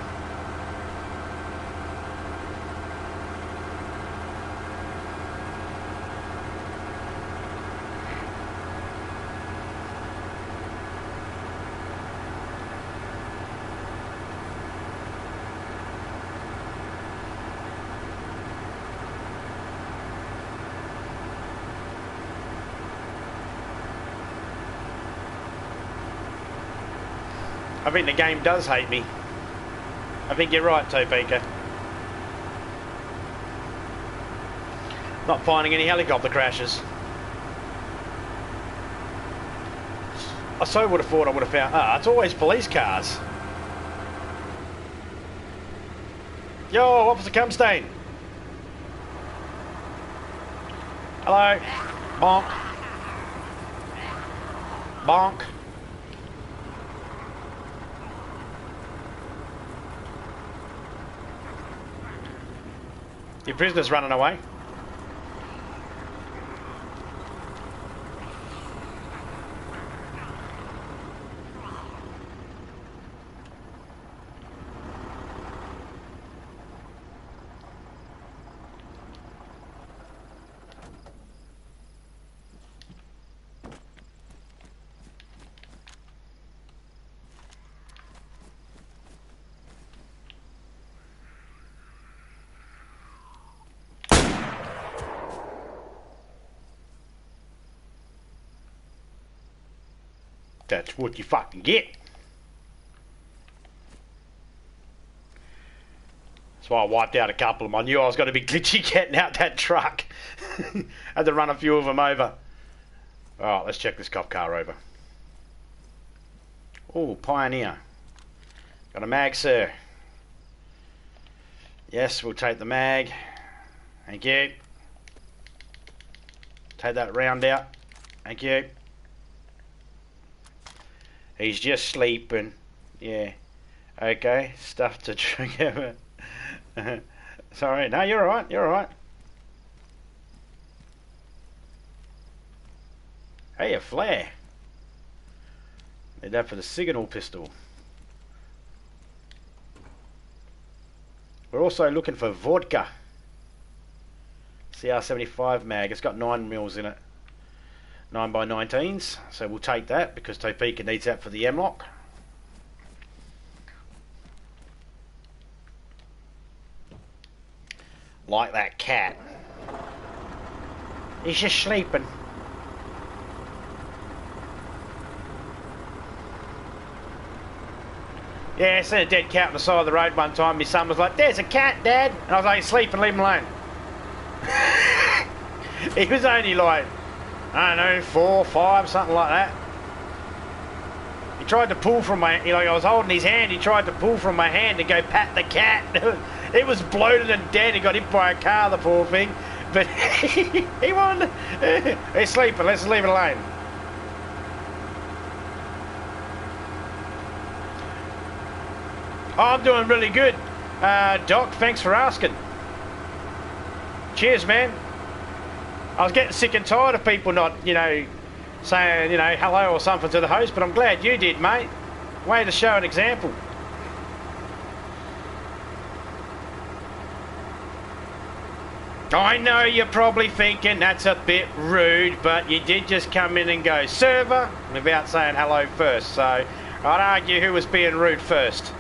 I think the game does hate me. I think you're right, Topeka. Not finding any helicopter crashes. I so would have thought I would have found... it's always police cars. Yo, Officer Cumstain. Hello. Bonk. Bonk. Your prisoner's running away. That's what you fucking get. That's why I wiped out a couple of them. I knew I was going to be glitchy getting out that truck. Had to run a few of them over. Alright, let's check this cop car over. Oh, Pioneer. Got a mag, sir. Yes, we'll take the mag. Thank you. Take that round out. Thank you. He's just sleeping. Yeah. Okay. Stuff to trigger. Sorry. No, you're alright. You're alright. Hey, a flare. Need that for the signal pistol. We're also looking for vodka. CR75 mag. It's got 9 mils in it. 9x19s, so we'll take that because Topeka needs that for the M-lock. Like that cat. He's just sleeping. Yeah, I seen a dead cat on the side of the road one time. My son was like, "There's a cat, Dad." And I was like, "He's sleeping, leave him alone." He was only like, I don't know, 4, 5, something like that. He tried to pull from my, you know, I was holding his hand, he tried to pull from my hand to go pat the cat. It was bloated and dead, he got hit by a car, the poor thing. But he wanted, he's sleeping, let's leave it alone. Oh, I'm doing really good. Doc, thanks for asking. Cheers, man. I was getting sick and tired of people not, you know, saying, you know, hello or something to the host, but I'm glad you did, mate. Way to show an example. I know you're probably thinking that's a bit rude, but you did just come in and go, server, without saying hello first, so I'd argue who was being rude first.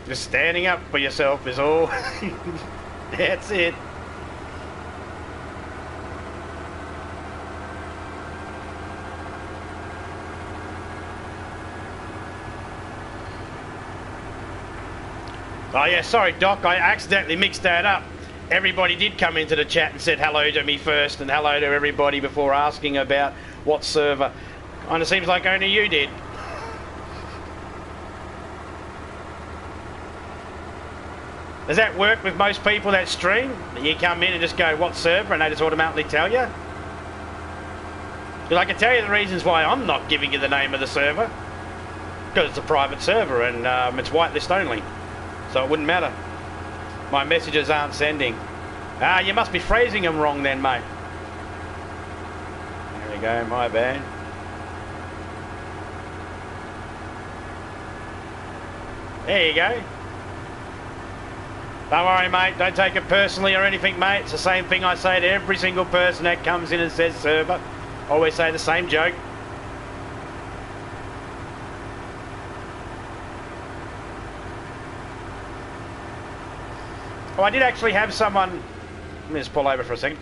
Just standing up for yourself is all. That's it. Oh yeah, sorry Doc, I accidentally mixed that up. Everybody did come into the chat and said hello to me first and hello to everybody before asking about what server. Kinda seems like only you did. Does that work with most people that stream? You come in and just go, what server? And they just automatically tell you? Because I can tell you the reasons why I'm not giving you the name of the server. Because it's a private server and it's whitelist only. So it wouldn't matter. My messages aren't sending. Ah, you must be phrasing them wrong then, mate. There we go, my bad. There you go. Don't worry, mate. Don't take it personally or anything, mate. It's the same thing I say to every single person that comes in and says server. Always say the same joke. Oh, I did actually have someone... Let me just pull over for a second.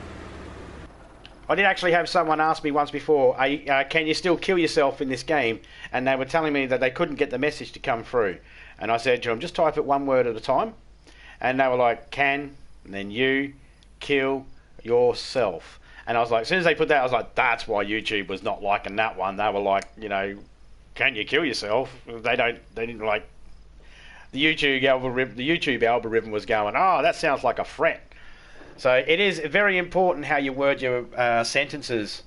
I did actually have someone ask me once before, can you still kill yourself in this game? And they were telling me that they couldn't get the message to come through. And I said to them, just type it one word at a time. And they were like, can, and then you, kill yourself. And I was like, as soon as they put that, I was like, that's why YouTube was not liking that one. They were like, you know, can you kill yourself? They didn't like... The YouTube algorithm was going, oh, that sounds like a threat. So it is very important how you word your sentences,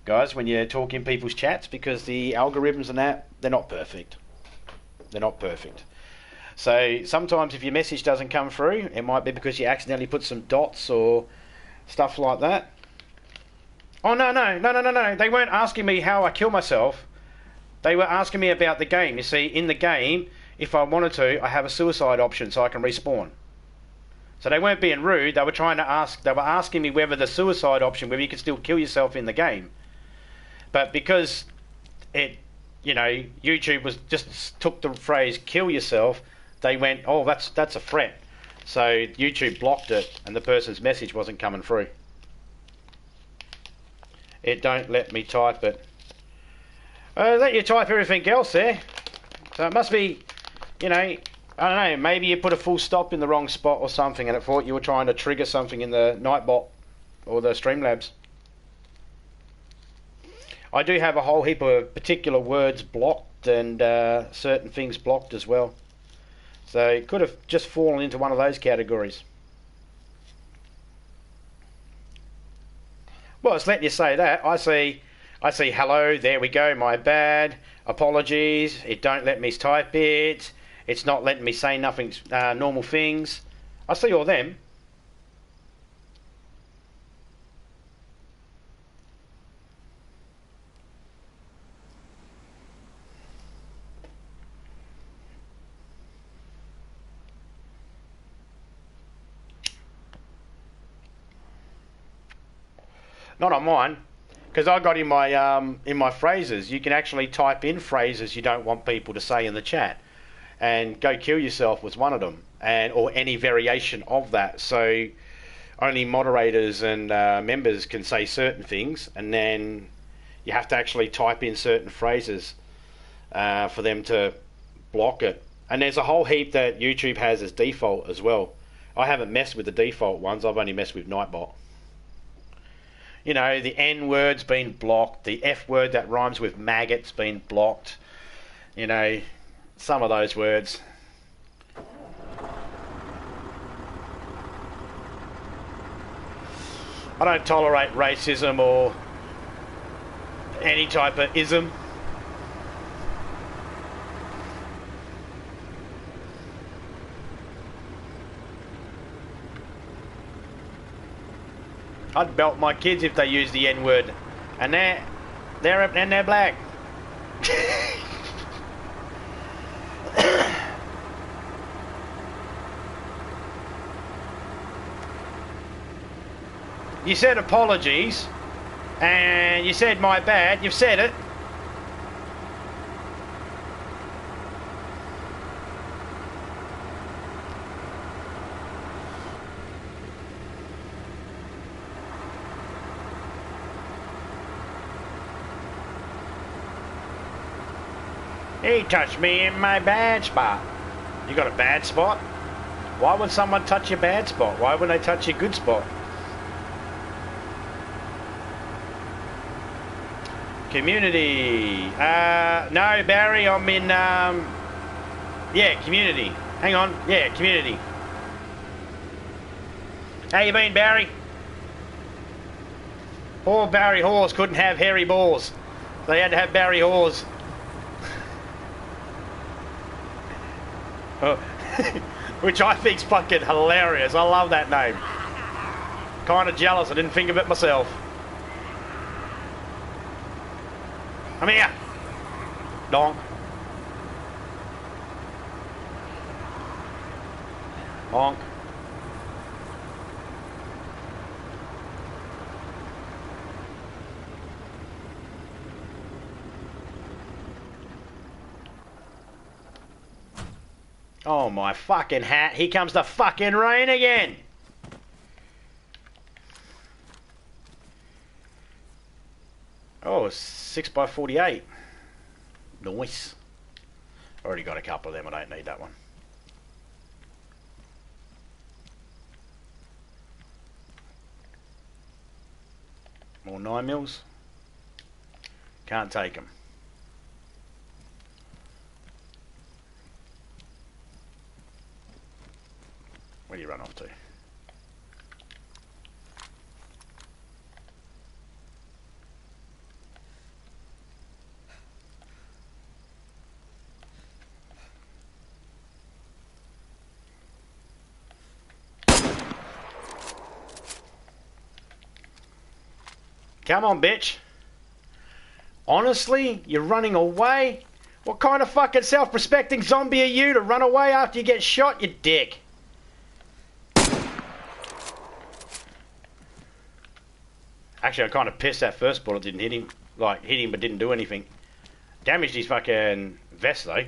guys, when you're talking in people's chats, because the algorithms and that, they're not perfect. They're not perfect. So sometimes if your message doesn't come through, it might be because you accidentally put some dots or stuff like that. Oh, no. They weren't asking me how I kill myself. They were asking me about the game. You see, in the game, if I wanted to, I have a suicide option so I can respawn. So they weren't being rude. They were asking me whether the suicide option, whether you could still kill yourself in the game. But because YouTube was just took the phrase "kill yourself," they went, "Oh, that's a threat." So YouTube blocked it, and the person's message wasn't coming through. It don't let me type it. Let you type everything else there. So it must be, I don't know, maybe you put a full stop in the wrong spot or something and it thought you were trying to trigger something in the Nightbot or the Streamlabs. I do have a whole heap of particular words blocked and certain things blocked as well. So it could have just fallen into one of those categories. Well, it's letting you say that. I see hello, there we go, my bad, apologies, it don't let me type it, it's not letting me say nothing, normal things. I see all them. Not on mine, because I got in my phrases. You can actually type in phrases you don't want people to say in the chat, and "go kill yourself" was one of them, or any variation of that. So only moderators and members can say certain things, and then you have to actually type in certain phrases for them to block it. And there's a whole heap that YouTube has as default as well. I haven't messed with the default ones. I've only messed with Nightbot. The N word's been blocked. The F word that rhymes with maggot's been blocked. Some of those words. I don't tolerate racism or any type of ism. I'd belt my kids if they use the N word, and they're black. You said apologies, and you said my bad. You've said it. He touched me in my bad spot. You got a bad spot? Why would someone touch your bad spot? Why wouldn't they touch your good spot? Community. No, Barry, I'm in, yeah, community. Hang on. Yeah, community. How you been, Barry? Poor Barry Hawes couldn't have hairy balls. They had to have Barry Hawes. Oh. Which I think's fucking hilarious. I love that name. Kind of jealous. I didn't think of it myself. Come here. Donk. Honk. Oh my fucking hat. Here comes the fucking rain again. Oh, 6x48. Nice. Already got a couple of them. I don't need that one. More 9mm. Can't take them. Where do you run off to? Come on, bitch. Honestly, you're running away? What kind of fucking self-respecting zombie are you to run away after you get shot, you dick? Actually, I'm kind of pissed that first bullet didn't hit him. Like, hit him but didn't do anything. Damaged his fucking vest, though.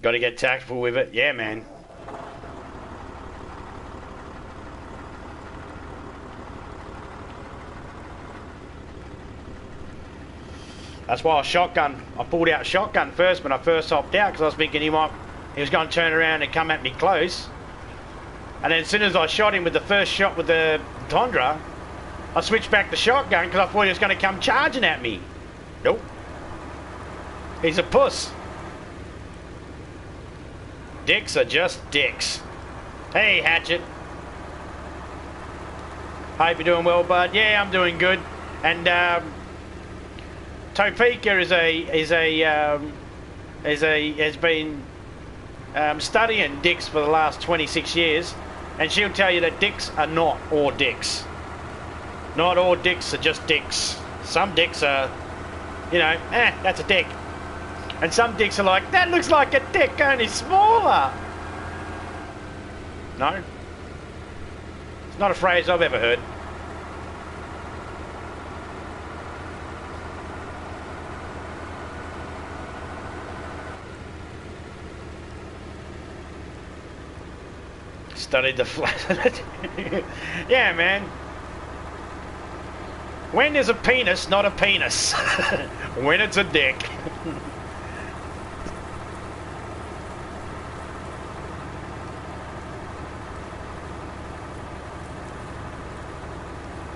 Gotta get tactful with it. Yeah, man. That's why I pulled out shotgun first when I first hopped out, because I was thinking he was going to turn around and come at me close. And then as soon as I shot him with the first shot with the Tundra, I switched back to shotgun because I thought he was going to come charging at me. Nope. He's a puss. Dicks are just dicks. Hey, Hatchet. Hope you're doing well, bud. Yeah, I'm doing good. And Topeka has been studying dicks for the last 26 years, and she'll tell you that dicks are not all dicks. Not all dicks are just dicks. Some dicks are, you know, that's a dick. And some dicks are like, that looks like a dick, only smaller. No? It's not a phrase I've ever heard. Studied the flat. Yeah, man. When is a penis not a penis? When it's a dick.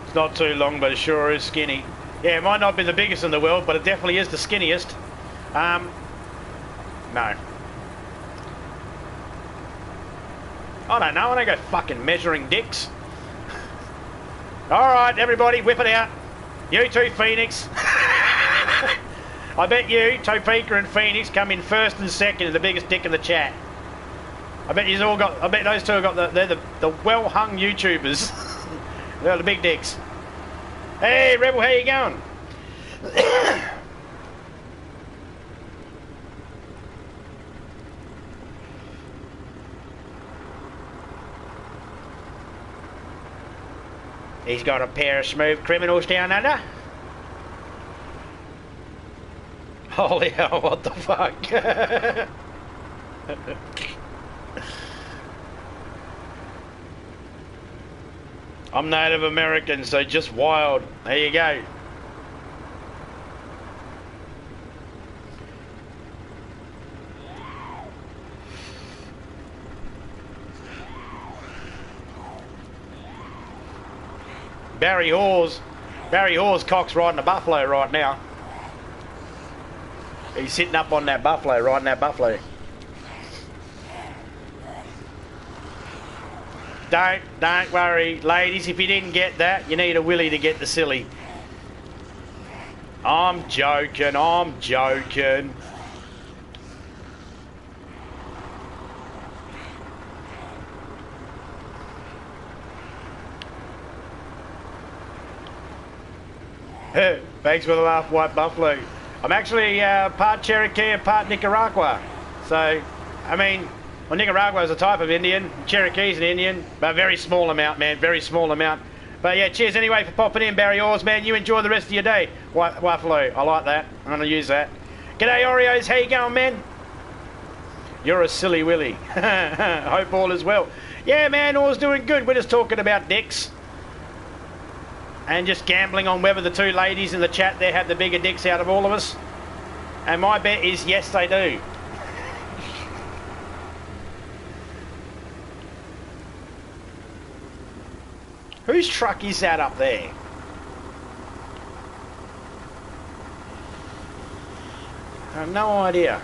It's not too long, but it sure is skinny. Yeah, it might not be the biggest in the world, but it definitely is the skinniest. No. I don't know, I don't go fucking measuring dicks. Alright, everybody, whip it out. You two, Phoenix. I bet you, Topeka and Phoenix, come in first and second as the biggest dick in the chat. I bet those two have got they're the well-hung YouTubers. They're the big dicks. Hey, Rebel, how you going? He's got a pair of smooth criminals down under. Holy hell, what the fuck? I'm Native American, so just wild. There you go. Barry Hawes cock's riding a buffalo right now. He's sitting up on that buffalo, riding that buffalo. Don't worry, ladies, if you didn't get that, you need a willy to get the silly. I'm joking. Thanks for the laugh, White Buffalo. I'm actually part Cherokee and part Nicaragua. So, I mean, well, Nicaragua is a type of Indian. Cherokee's an Indian, but a very small amount, man. Very small amount. But yeah, cheers anyway for popping in, Barry Oars, man. You enjoy the rest of your day. White Buffalo, I like that. I'm going to use that. G'day, Oreos. How you going, man? You're a silly willy. Hope all is well. Yeah, man, all's doing good. We're just talking about dicks. And just gambling on whether the two ladies in the chat there have the bigger dicks out of all of us. And my bet is yes, they do. Whose truck is that up there? I have no idea.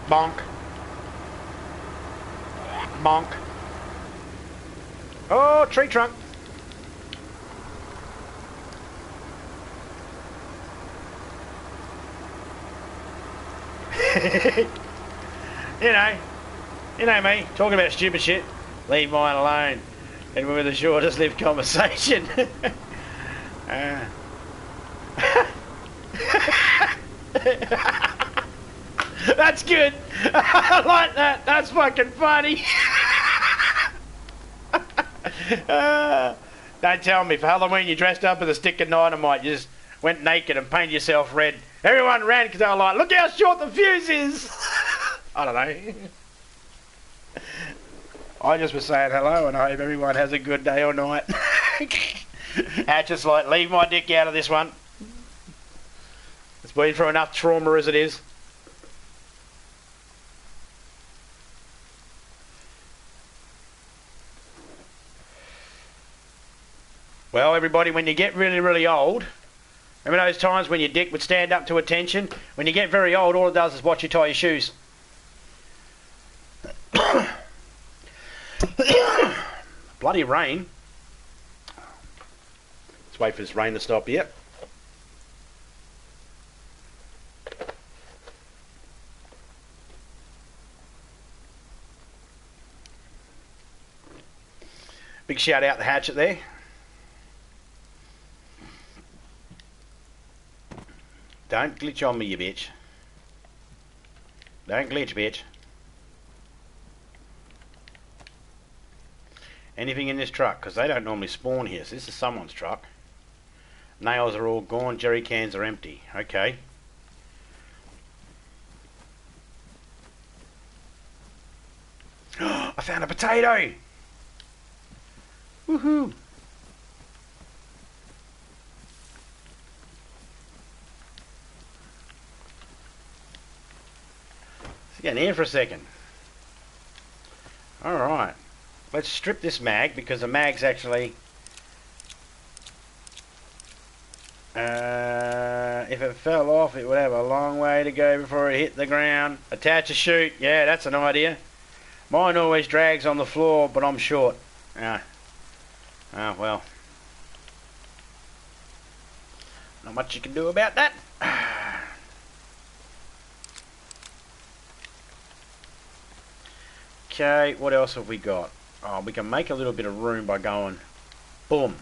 Bonk. Bonk. Oh, tree trunk. You know me, talking about stupid shit. Leave mine alone. And we're the shortest lived conversation. That's good. I like that. That's fucking funny. Don't tell me for Halloween you dressed up as a stick of dynamite. You just went naked and painted yourself red. Everyone ran because they were like, look how short the fuse is. I don't know. I just was saying hello and I hope everyone has a good day or night. Hatch just like, leave my dick out of this one. It's been through enough trauma as it is. Well, everybody, when you get really, really old, remember those times when your dick would stand up to attention? When you get very old, all it does is watch you tie your shoes. Bloody rain. Let's wait for this rain to stop here. Big shout out to Hatchet there. Don't glitch on me, you bitch. Don't glitch, bitch. Anything in this truck? Because they don't normally spawn here. So this is someone's truck. Nails are all gone. Jerry cans are empty. Okay. I found a potato! Woohoo! Get in here for a second. Alright. Let's strip this mag because the mag's actually... if it fell off it would have a long way to go before it hit the ground. Attach a chute. Yeah, that's an idea. Mine always drags on the floor but I'm short. Ah, well. Not much you can do about that. Okay, what else have we got? Oh, we can make a little bit of room by going boom.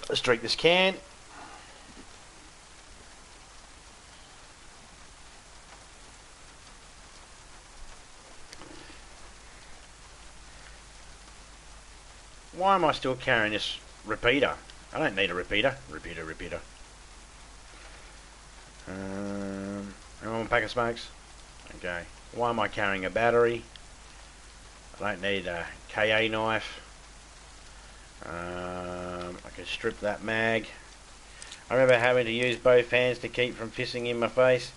Let's drink this can. Why am I still carrying this repeater? I don't need a repeater. Repeater. One pack of smokes. Okay. Why am I carrying a battery? I don't need a KA knife. I can strip that mag. I remember having to use both hands to keep from pissing in my face.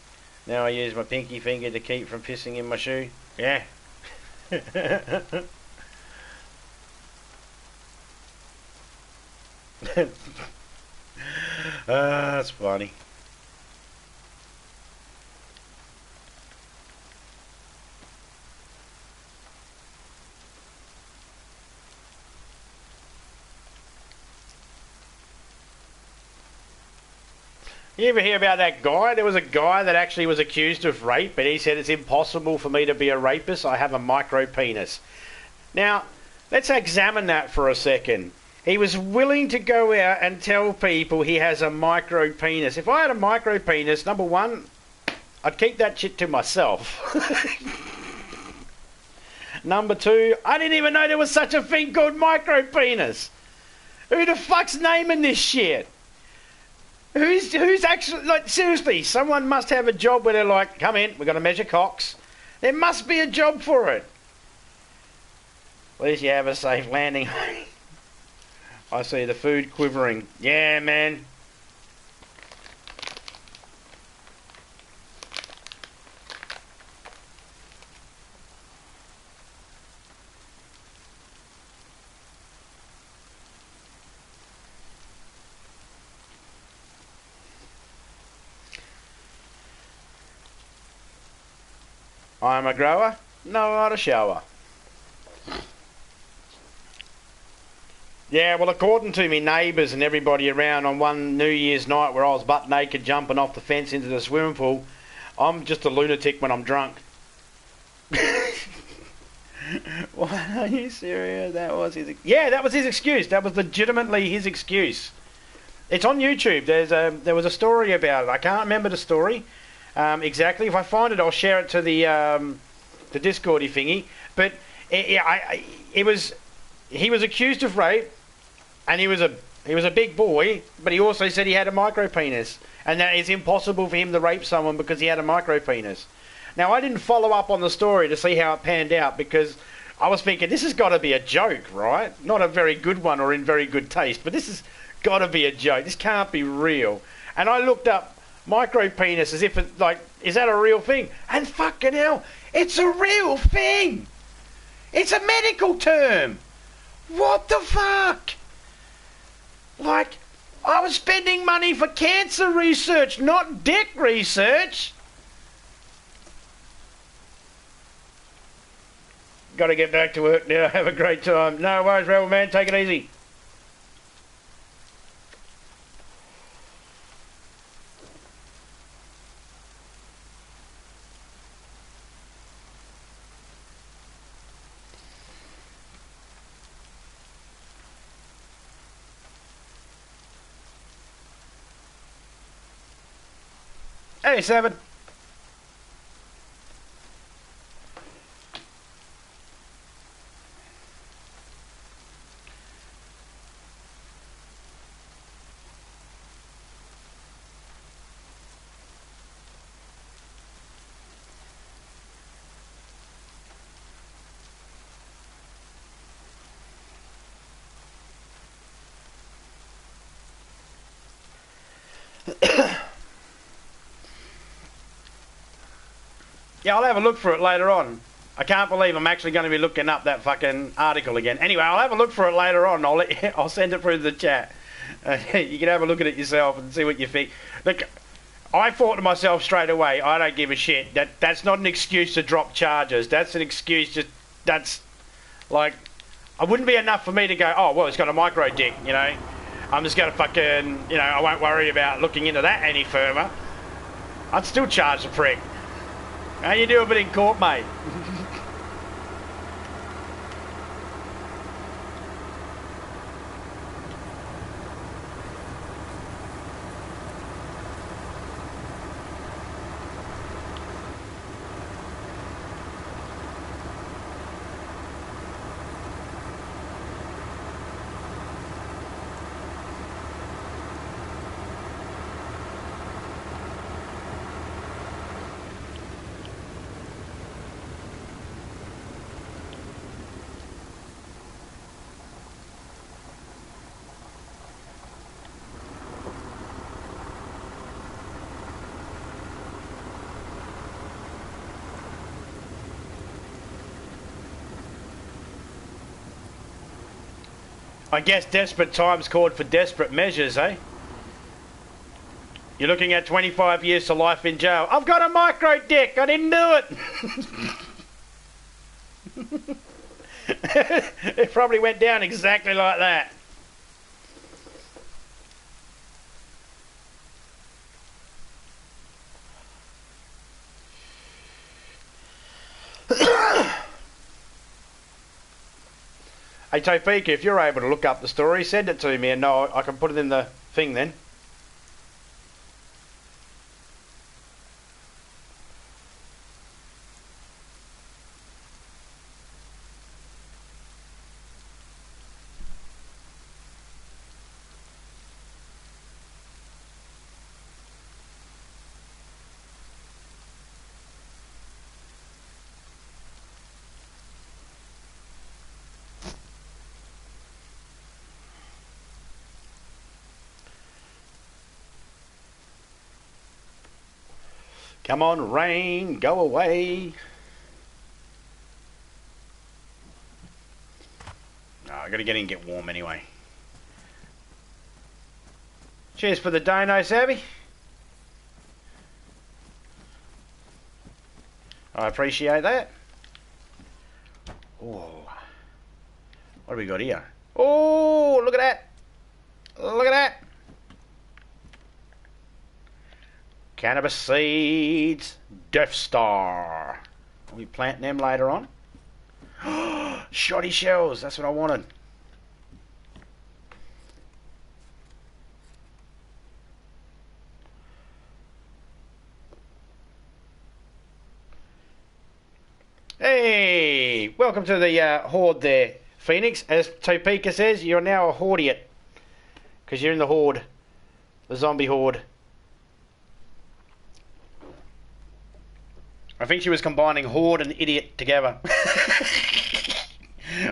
Now I use my pinky finger to keep from pissing in my shoe. Yeah. That's funny. You ever hear about that guy? There was a guy that actually was accused of rape, but he said it's impossible for me to be a rapist. I have a micro penis. Now, let's examine that for a second. He was willing to go out and tell people he has a micro penis. If I had a micro penis, number one, I'd keep that shit to myself. Number two, I didn't even know there was such a thing called micro penis. Who the fuck's naming this shit? Who's actually, like, seriously, someone must have a job where they're like, come in, we've got to measure cocks. There must be a job for it. At least you have a safe landing. I see the food quivering. Yeah, man. I'm a grower, no, not a shower. Yeah, well, according to me neighbours and everybody around, on one New Year's night where I was butt naked jumping off the fence into the swimming pool, I'm just a lunatic when I'm drunk. What, are you serious? That was his... Yeah, that was his excuse. That was legitimately his excuse. It's on YouTube. There was a story about it. I can't remember the story exactly. If I find it, I'll share it to the Discordy thingy. But he was accused of rape, and he was a big boy, but he also said he had a micro penis, and that it's impossible for him to rape someone because he had a micro penis. Now, I didn't follow up on the story to see how it panned out because I was thinking this has got to be a joke, right? Not a very good one or in very good taste, but this has got to be a joke. This can't be real. And I looked up micro penis as if it's like, is that a real thing? And fucking hell, it's a real thing. It's a medical term. What the fuck? Like, I was spending money for cancer research, not dick research. Got to get back to work now. Have a great time. No worries, Rebel Man. Take it easy. Hey, Seven. Yeah, I'll have a look for it later on. I can't believe I'm actually going to be looking up that fucking article again. Anyway, I'll have a look for it later on. I'll send it through the chat. You can have a look at it yourself and see what you think. Look, I thought to myself straight away, I don't give a shit. That's not an excuse to drop charges. That's an excuse that's like, it wouldn't be enough for me to go, oh, well, it's got a micro dick, you know. I'm just going to fucking, you know, I won't worry about looking into that any further. I'd still charge the prick. How you do a bit in court, mate? I guess desperate times called for desperate measures, eh? You're looking at 25 years to life in jail. I've got a micro dick. I didn't do it. It probably went down exactly like that. Hey Topeka, if you're able to look up the story, send it to me and I can put it in the thing then. Come on, rain, go away. No, I gotta get in and get warm anyway. Cheers for the dono, Savvy. I appreciate that. Oh, what have we got here? Oh, look at that. Look at that. Cannabis seeds, Death Star. Are we planting them later on? Shoddy shells, that's what I wanted. Hey, welcome to the horde there, Phoenix. As Topeka says, you're now a hordiot. Because you're in the horde. The zombie horde. I think she was combining horde and idiot together.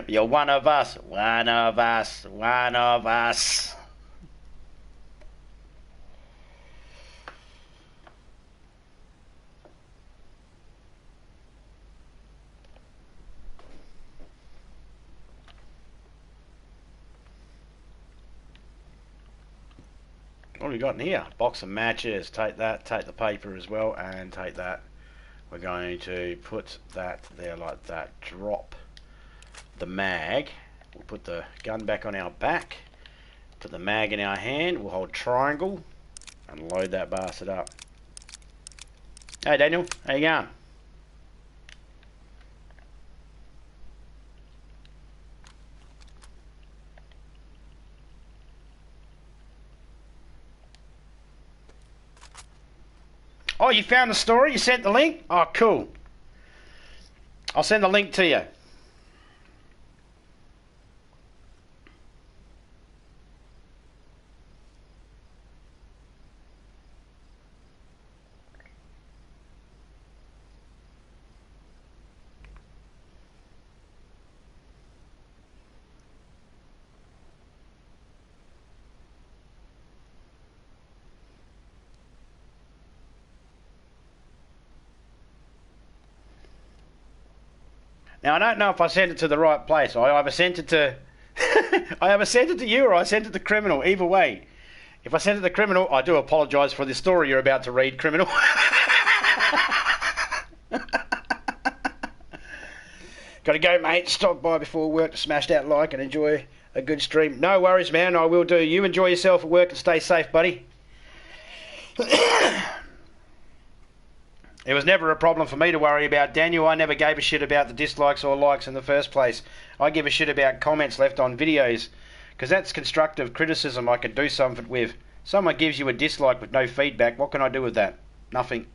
You're one of us, one of us, one of us. What have we got in here? Box of matches. Take that, take the paper as well, and take that. We're going to put that there like that. Drop the mag. We'll put the gun back on our back. Put the mag in our hand. We'll hold triangle and load that bastard up. Hey Daniel, how you going? Oh, you found the story? You sent the link? Oh, cool. I'll send the link to you. Now I don't know if I sent it to the right place. I either sent it to I either sent it to you or I sent it to criminal. Either way. If I sent it to criminal, I do apologise for the story you're about to read, criminal. Gotta go, mate. Stop by before work to smash that like and enjoy a good stream. No worries, man. I will do. You enjoy yourself at work and stay safe, buddy. It was never a problem for me to worry about, Daniel. I never gave a shit about the dislikes or likes in the first place. I give a shit about comments left on videos, because that's constructive criticism I can do something with. Someone gives you a dislike with no feedback, what can I do with that? Nothing.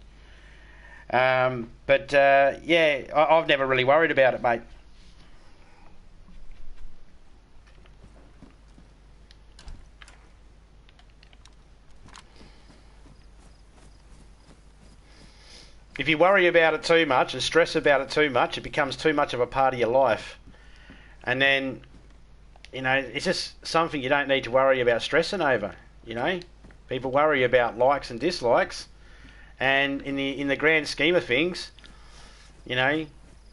Yeah, I've never really worried about it, mate. If you worry about it too much and stress about it too much, it becomes too much of a part of your life. And then, you know, it's just something you don't need to worry about stressing over, you know. People worry about likes and dislikes. And in the grand scheme of things, you know,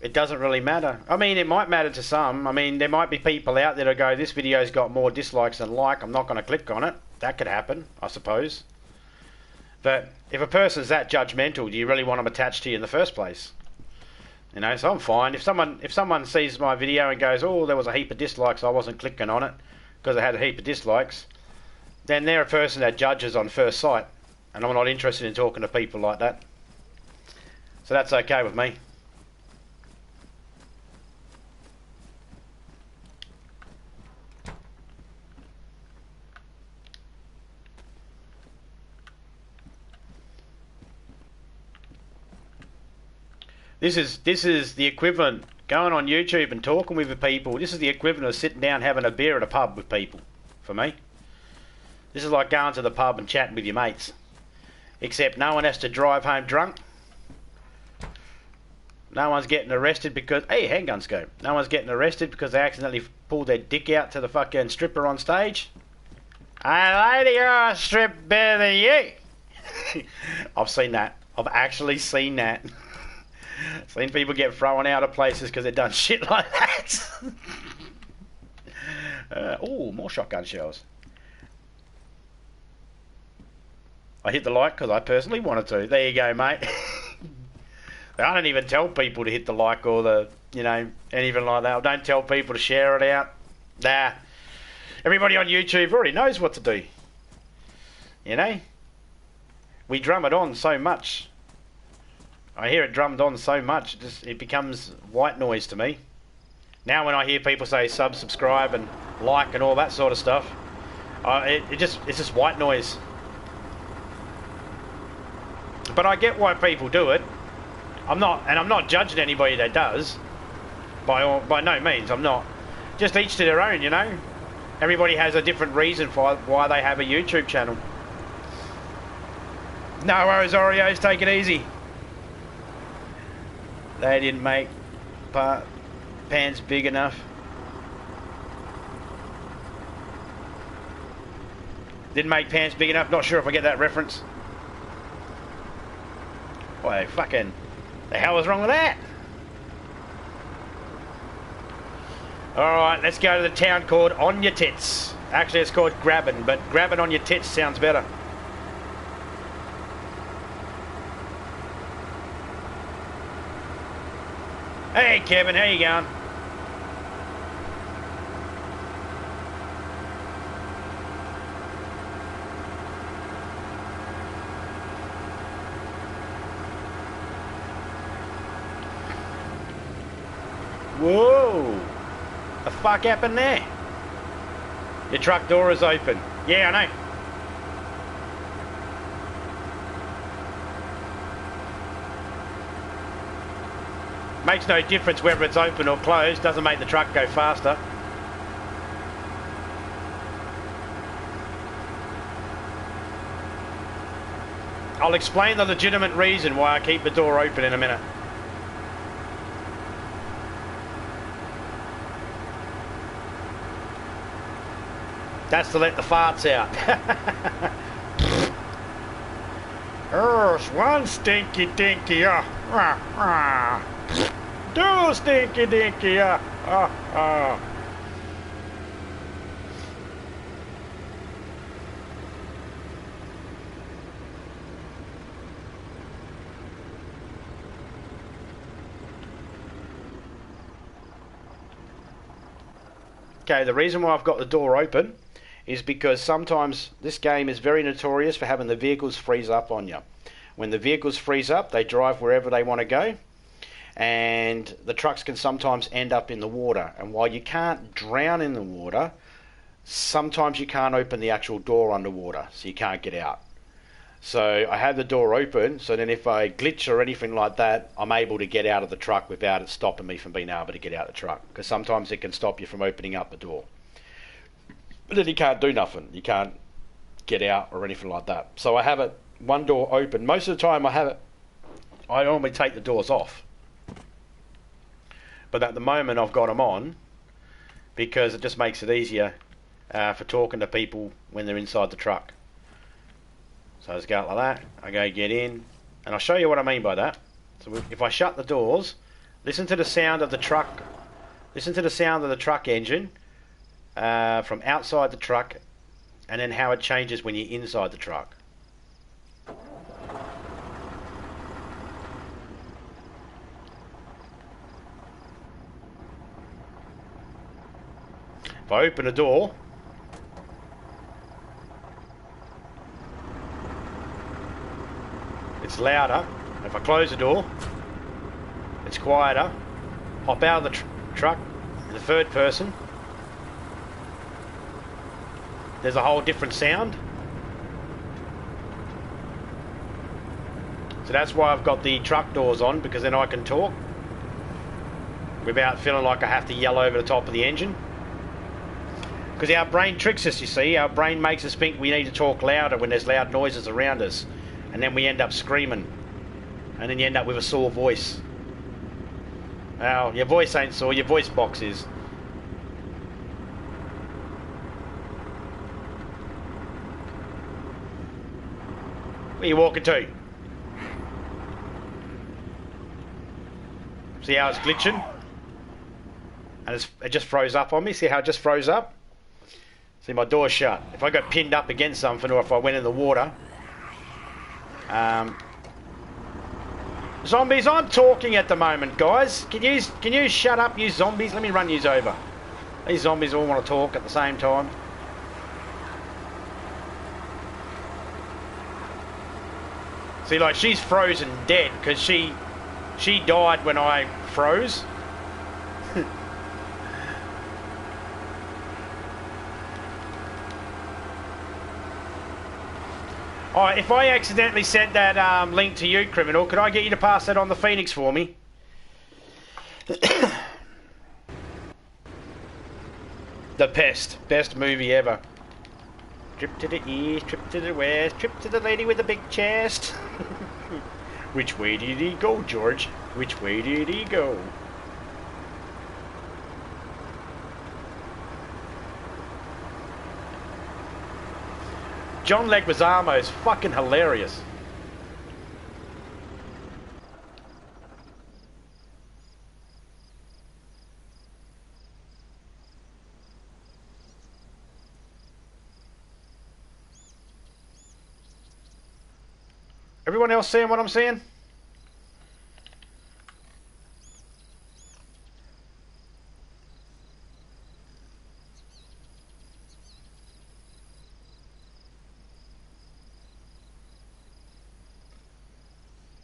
it doesn't really matter. I mean, it might matter to some. I mean, there might be people out there that go, this video's got more dislikes than like, I'm not going to click on it. That could happen, I suppose. But if a person's that judgmental, do you really want them attached to you in the first place? You know, so I'm fine. If someone sees my video and goes, oh, there was a heap of dislikes, I wasn't clicking on it because I had a heap of dislikes, then they're a person that judges on first sight, and I'm not interested in talking to people like that. So that's okay with me. This is the equivalent, going on YouTube and talking with the people. This is the equivalent of sitting down having a beer at a pub with people, for me. This is like going to the pub and chatting with your mates. Except no one has to drive home drunk. No one's getting arrested because... Hey, handgun scope. No one's getting arrested because they accidentally pulled their dick out to the fucking stripper on stage. Hey lady, I strip better than you. I've seen that. I've actually seen that. Seen people get thrown out of places because they've done shit like that. Oh, more shotgun shells. I hit the like because I personally wanted to. There you go, mate. I don't even tell people to hit the like or the, you know, anything like that. I don't tell people to share it out. Nah. Everybody on YouTube already knows what to do. You know? We drum it on so much. I hear it drummed on so much, it becomes white noise to me. Now when I hear people say subscribe and like and all that sort of stuff, it's just white noise. But I get why people do it. I'm not judging anybody that does. By no means, I'm not. Just each to their own, you know. Everybody has a different reason for why they have a YouTube channel. No worries, Oreos, take it easy. They didn't make pants big enough. Didn't make pants big enough. Not sure if I get that reference. Boy, fucking... The hell was wrong with that? Alright, let's go to the town called On Your Tits. Actually, it's called Grabbin', but Grabbin' on Your Tits sounds better. Hey Kevin, how you going? Whoa! The fuck happened there? Your truck door is open. Yeah, I know. Makes no difference whether it's open or closed, doesn't make the truck go faster. I'll explain the legitimate reason why I keep the door open in a minute. That's to let the farts out. One stinky dinky, two stinky dinky, Okay, the reason why I've got the door open is because sometimes this game is very notorious for having the vehicles freeze up on you. When the vehicles freeze up, they drive wherever they want to go, and the trucks can sometimes end up in the water. And while you can't drown in the water, sometimes you can't open the actual door underwater, so you can't get out. So I have the door open, so then if I glitch or anything like that, I'm able to get out of the truck without it stopping me from being able to get out of the truck, because sometimes it can stop you from opening up the door. But then you can't do nothing. You can't get out or anything like that. So I have it one door open. Most of the time I normally take the doors off. But at the moment I've got them on because it just makes it easier for talking to people when they're inside the truck. So I just go like that. I go get in. And I'll show you what I mean by that. So if I shut the doors, Listen to the sound of the truck. Listen to the sound of the truck engine from outside the truck, and then how it changes when you're inside the truck. If I open the door, it's louder. If I close the door, it's quieter. Hop out of the truck in the third person. There's a whole different sound. So that's why I've got the truck doors on, because then I can talk without feeling like I have to yell over the top of the engine. Because our brain tricks us, you see. Our brain makes us think we need to talk louder when there's loud noises around us. And then we end up screaming. And then you end up with a sore voice. Well, your voice ain't sore, your voice box is. Where are you walking to? See how it's glitching? And it just froze up on me. See how it just froze up? See, my door's shut. If I got pinned up against something, or if I went in the water. Zombies, I'm talking at the moment, guys. Can you shut up, you zombies? Let me run yous over. These zombies all want to talk at the same time. See, like, she's frozen dead because she died when I froze. Alright, if I accidentally sent that link to you, criminal, could I get you to pass that on the Phoenix for me? The Pest. Best movie ever. Trip to the east, trip to the west, trip to the lady with the big chest. Which way did he go, George? Which way did he go? John Leguizamo is fucking hilarious. Everyone else seeing what I'm seeing?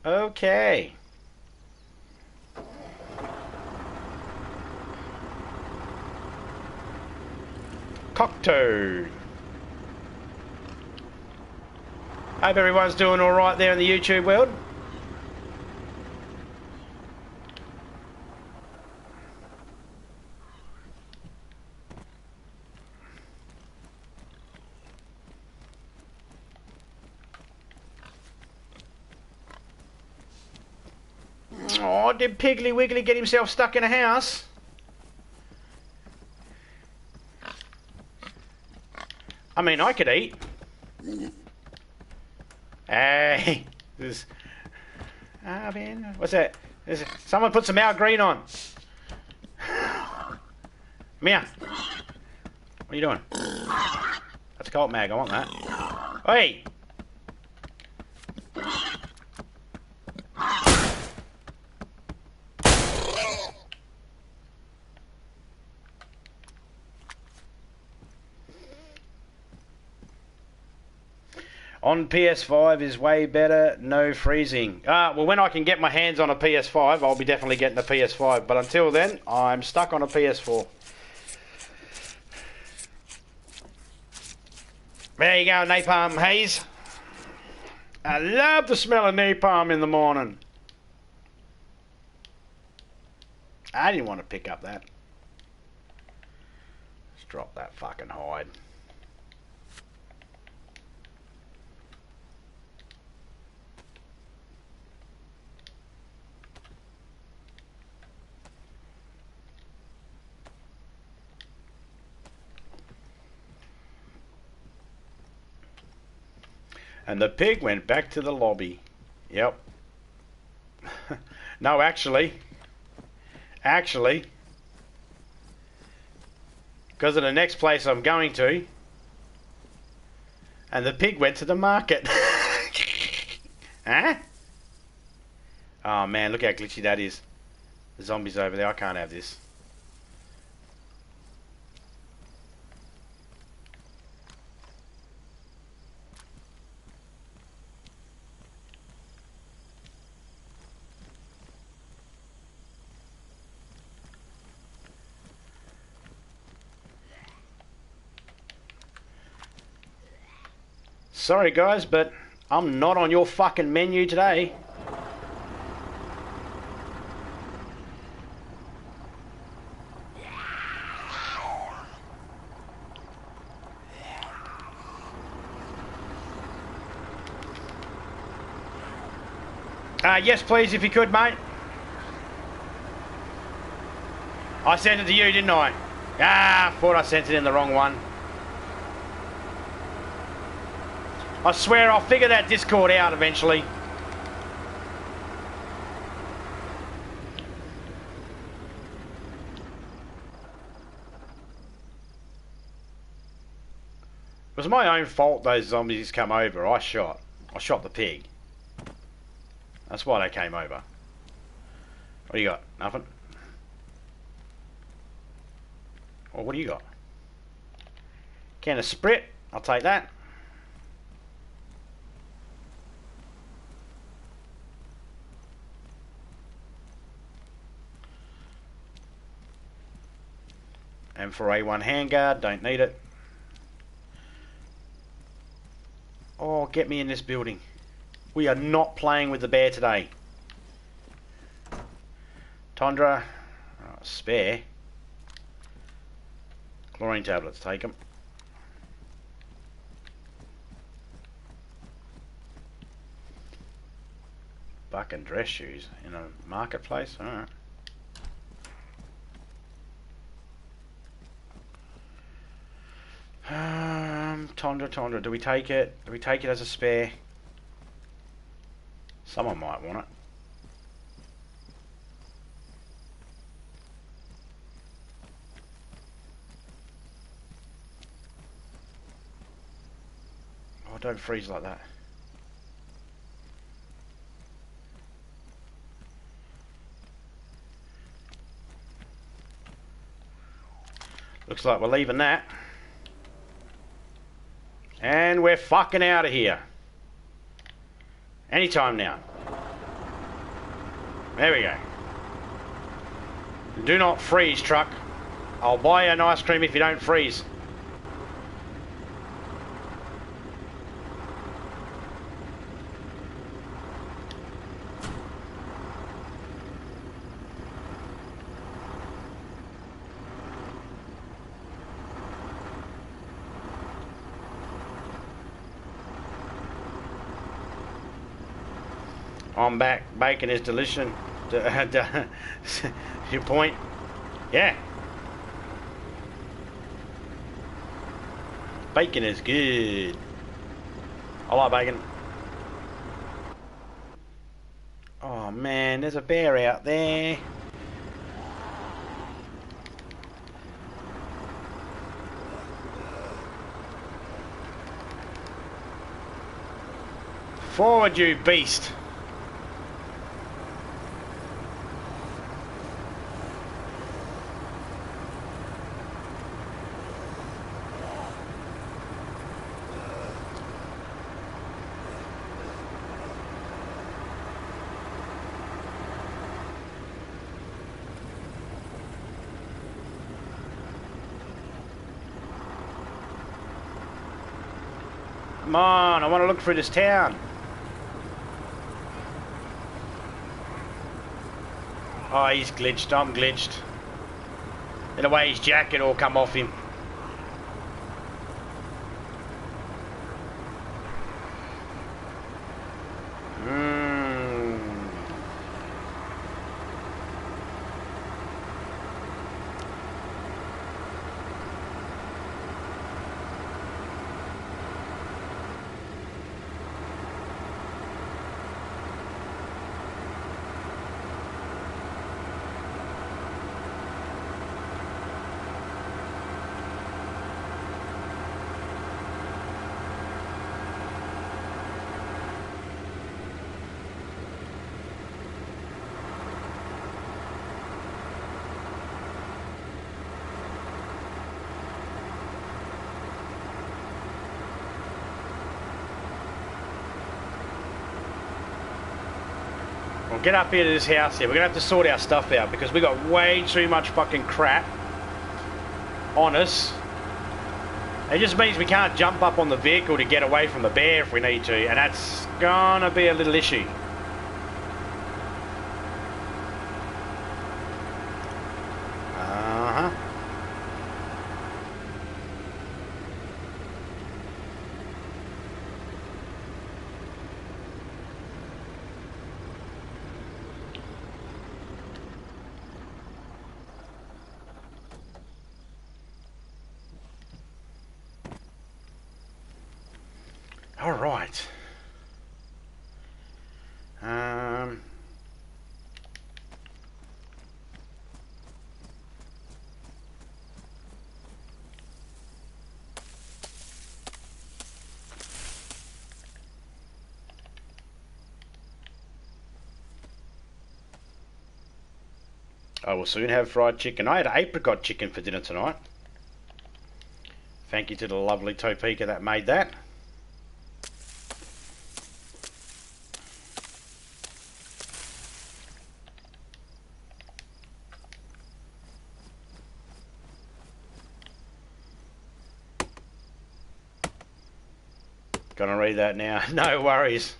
Okay. Cocktoad. Hope everyone's doing alright there in the YouTube world. Oh, did Piggly Wiggly get himself stuck in a house? I mean, I could eat. Hey, what's that? Someone put some Al Green on. Mia, what are you doing? That's a Colt mag. I want that. Hey. On PS5 is way better, no freezing. Well, when I can get my hands on a PS5, I'll be definitely getting a PS5. But until then, I'm stuck on a PS4. There you go, napalm haze. I love the smell of napalm in the morning. I didn't want to pick up that. Let's drop that fucking hide. And the pig went back to the lobby. Yep. No, actually, Actually, because of the next place I'm going to, and the pig went to the market. Huh? Oh man, look how glitchy that is. The zombies over there, I can't have this. Sorry guys, but I'm not on your fucking menu today. Yes please, if you could, mate. I sent it to you, didn't I? Thought I sent it in the wrong one. I swear I'll figure that Discord out eventually. It was my own fault those zombies come over. I shot the pig. That's why they came over. What do you got? Nothing? Well, what do you got? Can of Sprit. I'll take that. And for A1 handguard, don't need it. Oh, get me in this building. We are not playing with the bear today. Tundra, spare. Chlorine tablets, take them. Buck and dress shoes in a marketplace, alright. Tundra, do we take it? Do we take it as a spare? Someone might want it. Oh, don't freeze like that. Looks like we're leaving that. And we're fucking out of here. Anytime now. There we go. Do not freeze, truck. I'll buy you an ice cream if you don't freeze. I'm back. Bacon is delicious. Your point? Yeah. Bacon is good. I like bacon. Oh man, there's a bear out there. Forward, you beast. Come on, I want to look through this town. Oh, he's glitched. I'm glitched. In a way, his jacket will come off him. We'll get up here to this house here. We're going to have to sort our stuff out because we got way too much fucking crap on us. It just means we can't jump up on the vehicle to get away from the bear if we need to, and that's going to be a little issue. All right. I will soon have fried chicken. I had apricot chicken for dinner tonight. Thank you to the lovely Topeka that made that. Gonna read that now. No worries.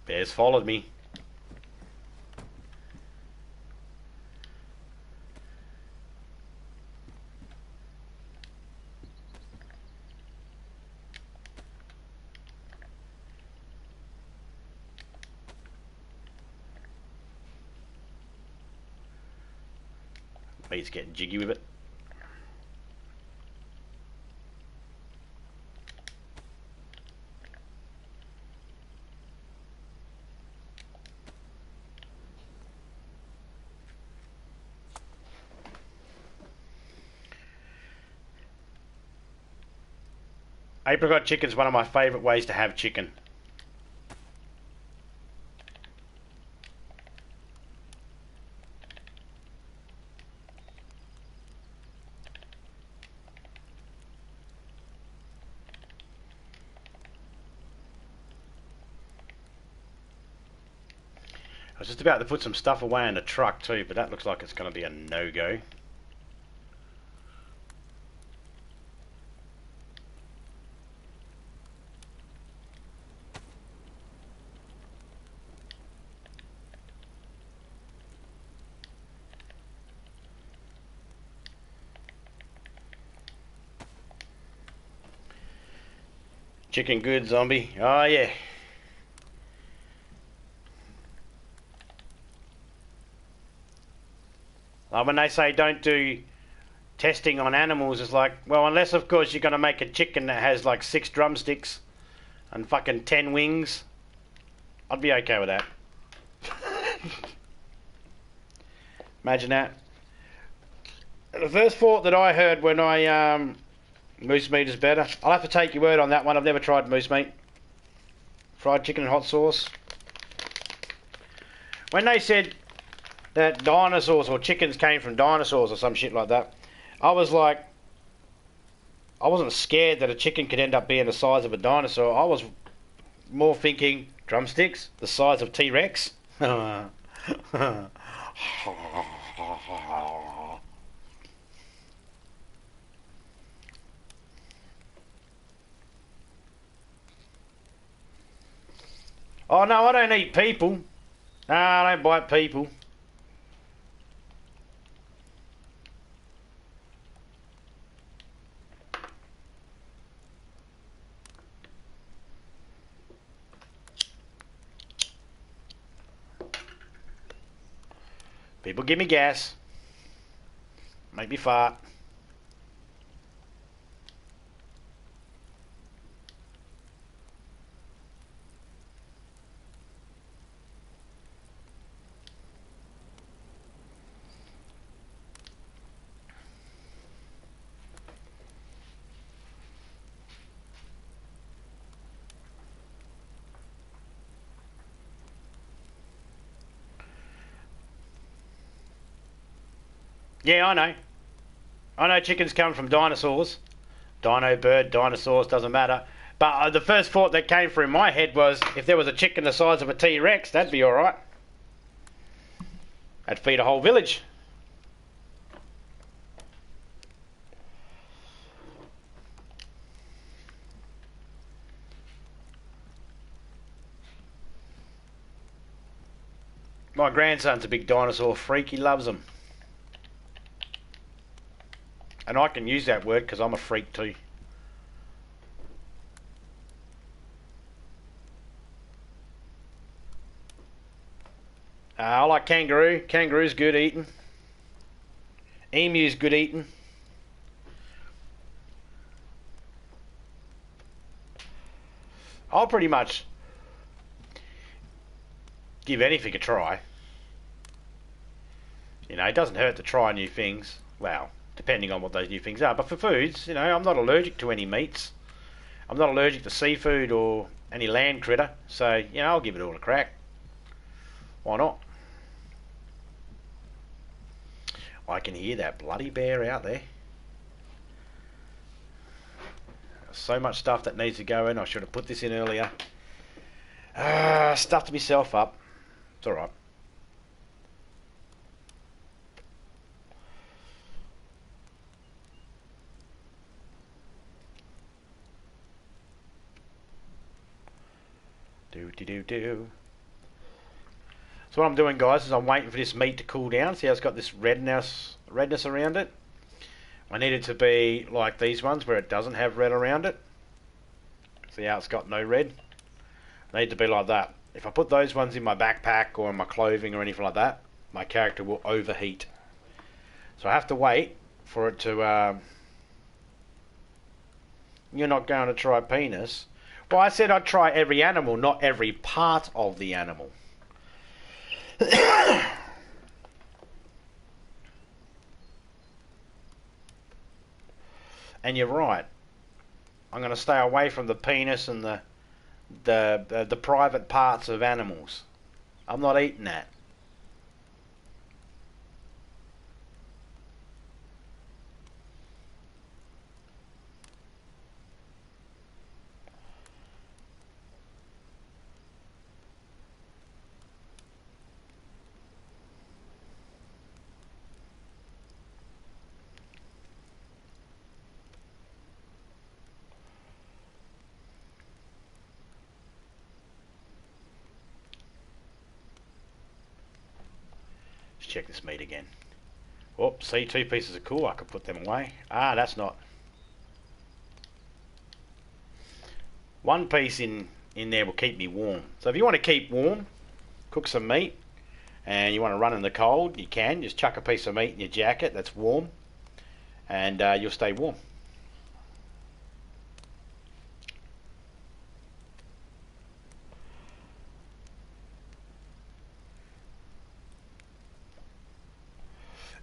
Bears followed me. He's getting jiggy with it. Apricot chicken is one of my favourite ways to have chicken. I was just about to put some stuff away in the truck too, but that looks like it's going to be a no-go. Chicken good, zombie. Oh yeah. Like when they say don't do testing on animals, it's like, well, unless of course you're going to make a chicken that has like 6 drumsticks and fucking 10 wings, I'd be okay with that. Imagine that. The first thought that I heard when moose meat is better. I'll have to take your word on that one. I've never tried moose meat. Fried chicken and hot sauce. When they said that dinosaurs or chickens came from dinosaurs or some shit like that, I was like, I wasn't scared that a chicken could end up being the size of a dinosaur. I was more thinking drumsticks, the size of T-Rex. Oh no, I don't eat people. No, I don't bite people. People give me gas. Make me fart. Yeah, I know. I know chickens come from dinosaurs. Dino, bird, dinosaurs, doesn't matter. But the first thought that came through my head was, if there was a chicken the size of a T-Rex, that'd be alright. That'd feed a whole village. My grandson's a big dinosaur freak. He loves them. And I can use that word because I'm a freak too. I like kangaroo. Kangaroo's good eating. Emu's good eating. I'll pretty much give anything a try. You know, it doesn't hurt to try new things. Well, depending on what those new things are. But for foods, you know, I'm not allergic to any meats. I'm not allergic to seafood or any land critter. So, you know, I'll give it all a crack. Why not? I can hear that bloody bear out there. So much stuff that needs to go in. I should have put this in earlier. Stuffed myself up. It's alright. Do. So what I'm doing, guys, is I'm waiting for this meat to cool down. See how it's got this redness around it? I need it to be like these ones where it doesn't have red around it. See how it's got no red? I need it to be like that. If I put those ones in my backpack or in my clothing or anything like that, my character will overheat. So I have to wait for it to... You're not going to try penis. Well, I said I'd try every animal, not every part of the animal. And you're right. I'm going to stay away from the penis and the private parts of animals. I'm not eating that. Check this meat again. Oh, see, 2 pieces of cool. I could put them away. Ah, that's not. 1 piece in there will keep me warm. So if you want to keep warm, cook some meat, and you want to run in the cold, you can. Just chuck a piece of meat in your jacket that's warm, and you'll stay warm.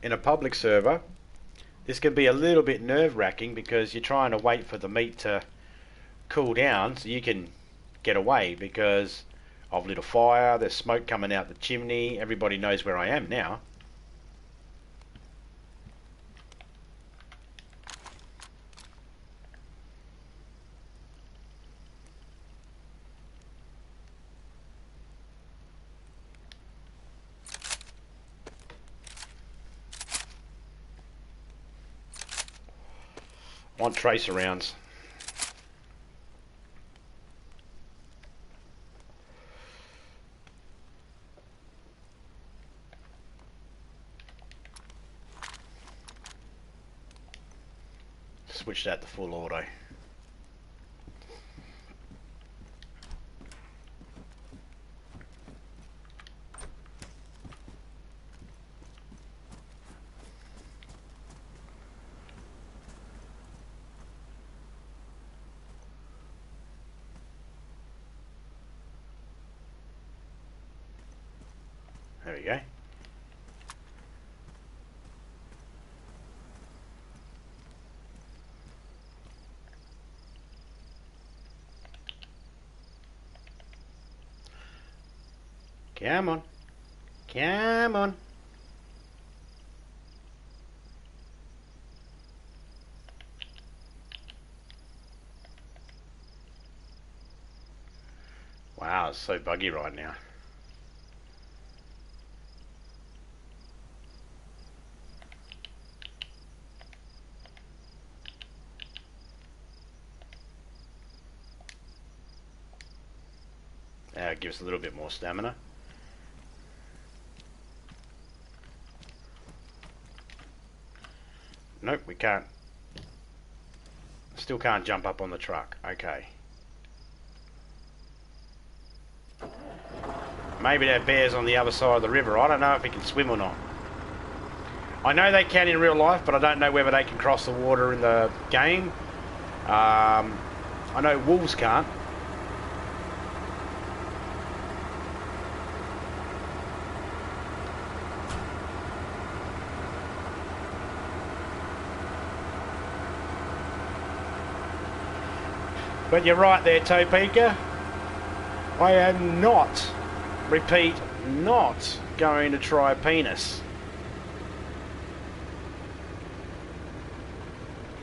In a public server, this can be a little bit nerve-wracking because you're trying to wait for the meat to cool down so you can get away because I've lit a fire, there's smoke coming out the chimney, everybody knows where I am now. Want tracer rounds. Switch that to full auto. There we go. Come on. Come on. Wow, it's so buggy right now. Give us a little bit more stamina. Nope, we can't. Still can't jump up on the truck. Okay. Maybe that bear's on the other side of the river. I don't know if he can swim or not. I know they can in real life, but I don't know whether they can cross the water in the game. I know wolves can't. But you're right there, Topeka. I am not, repeat, not going to try penis.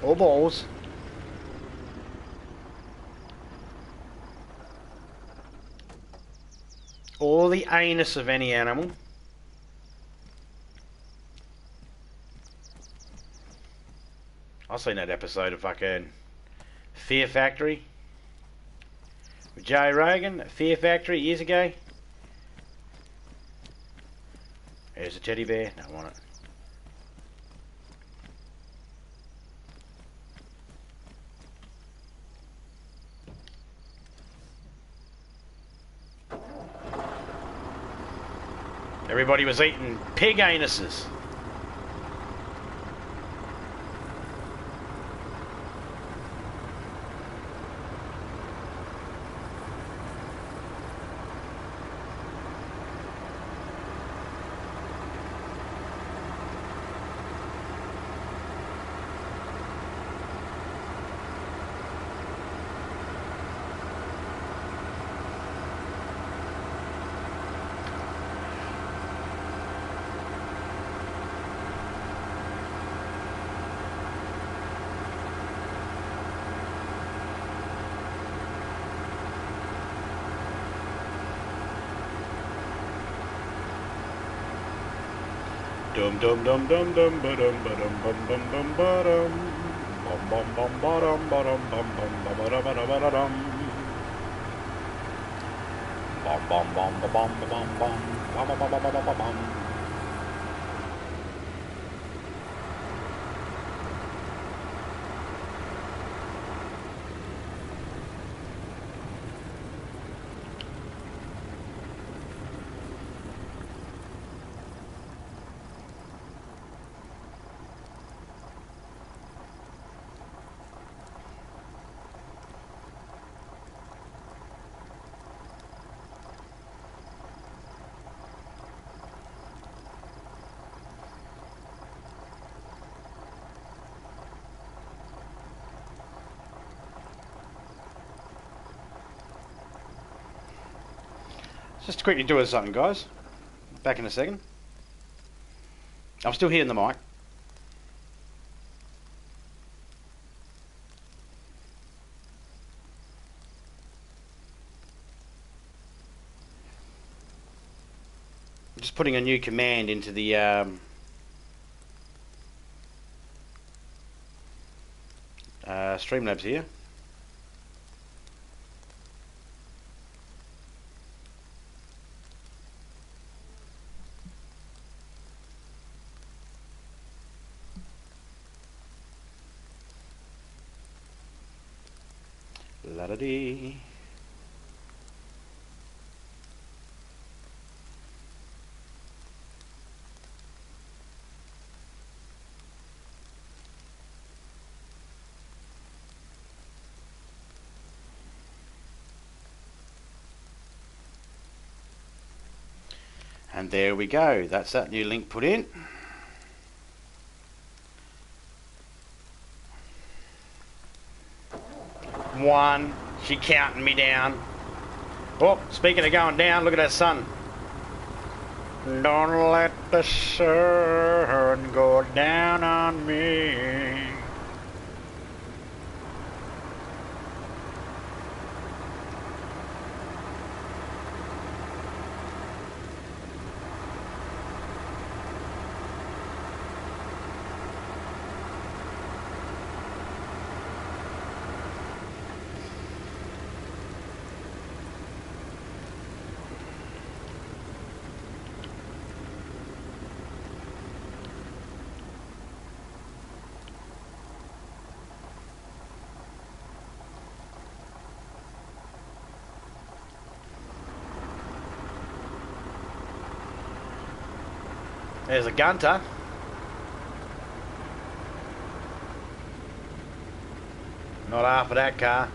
Or balls. Or the anus of any animal. I've seen that episode of fucking Fear Factory. With Joe Rogan, Fear Factory years ago. There's a teddy bear. Don't want it. Everybody was eating pig anuses. Dum dum dum dum dum ba dum ba dum bum bum bum ba dum bum bum bum ba dum ba dum bum bum ba da ba da ba da dum bum bum bum ba bum ba bum bum bum bum bum bum bum bum. Just quickly doing something, guys. Back in a second. I'm still hearing the mic. I'm just putting a new command into the Streamlabs here. La-da-dee. And there we go. That's that new link put in. One. She counting me down. Oh, speaking of going down, look at that sun. Don't let the sun go down on me. There's a Gunter. Not half of that car.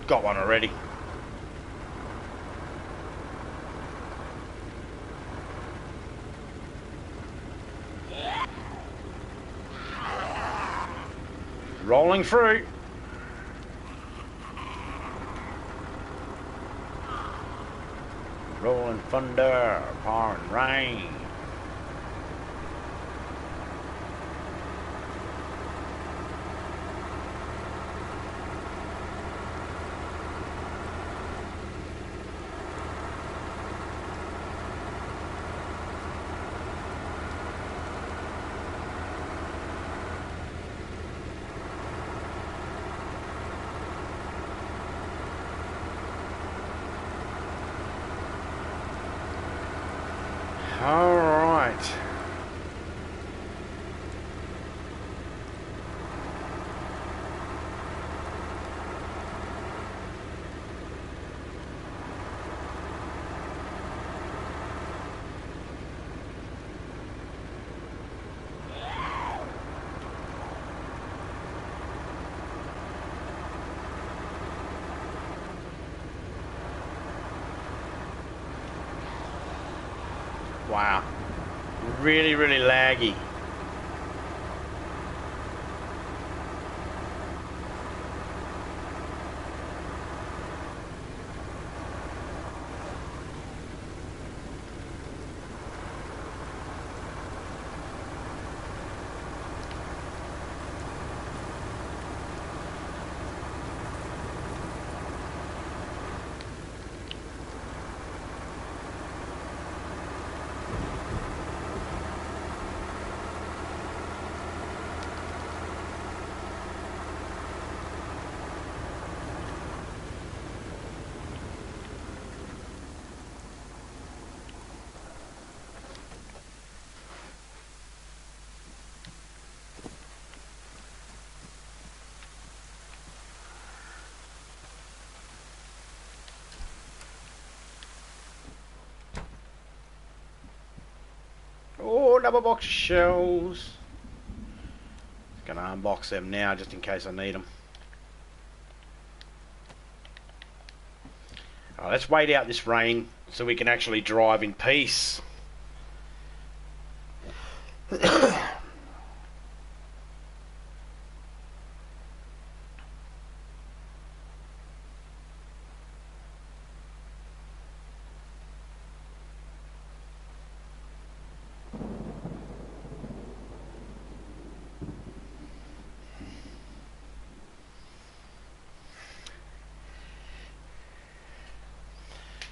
Got one already. Rolling through. Rolling thunder, pouring rain. All right. Wow. Really, really laggy. Oh, double box shells. Gonna unbox them now just in case I need them. Right, let's wait out this rain so we can actually drive in peace.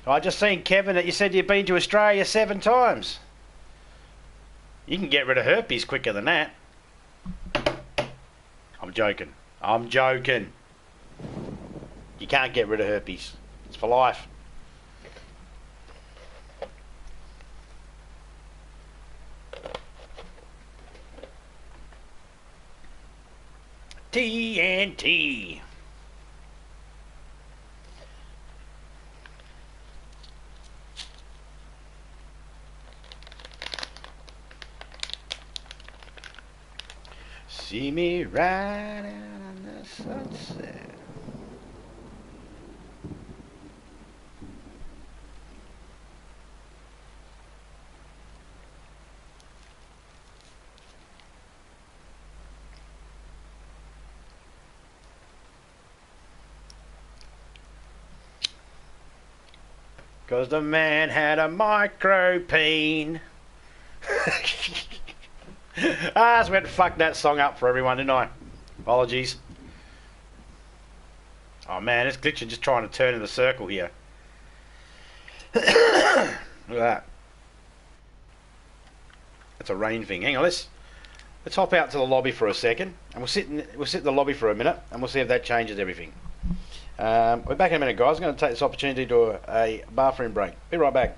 I just seen, Kevin, that you said you've been to Australia 7 times. You can get rid of herpes quicker than that. I'm joking. I'm joking. You can't get rid of herpes. It's for life. TNT. See me right out on the sunset. Cause the man had a micro peen. I just went to fuck that song up for everyone, didn't I? Apologies. Oh man, it's glitching just trying to turn in the circle here. Look at that. That's a rain thing. Hang on, let's hop out to the lobby for a second, and we'll sit in the lobby for a minute, and we'll see if that changes everything. We're back in a minute, guys. I'm going to take this opportunity to do a bathroom break. Be right back.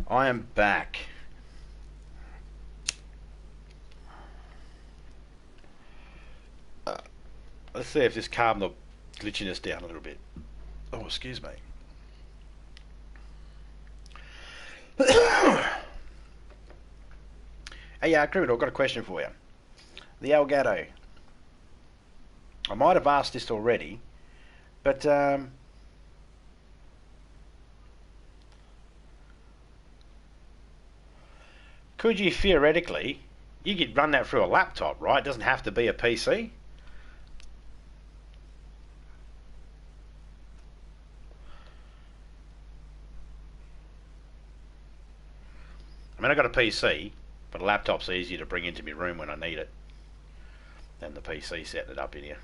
I am back. Let's see if this calmed the glitchiness down a little bit. Oh, excuse me. Hey, Cricket, I've got a question for you. The Elgato. I might have asked this already, but could you theoretically, you could run that through a laptop, right? It doesn't have to be a PC. I mean, I've got a PC, but a laptop's easier to bring into my room when I need it than the PC setting it up in here.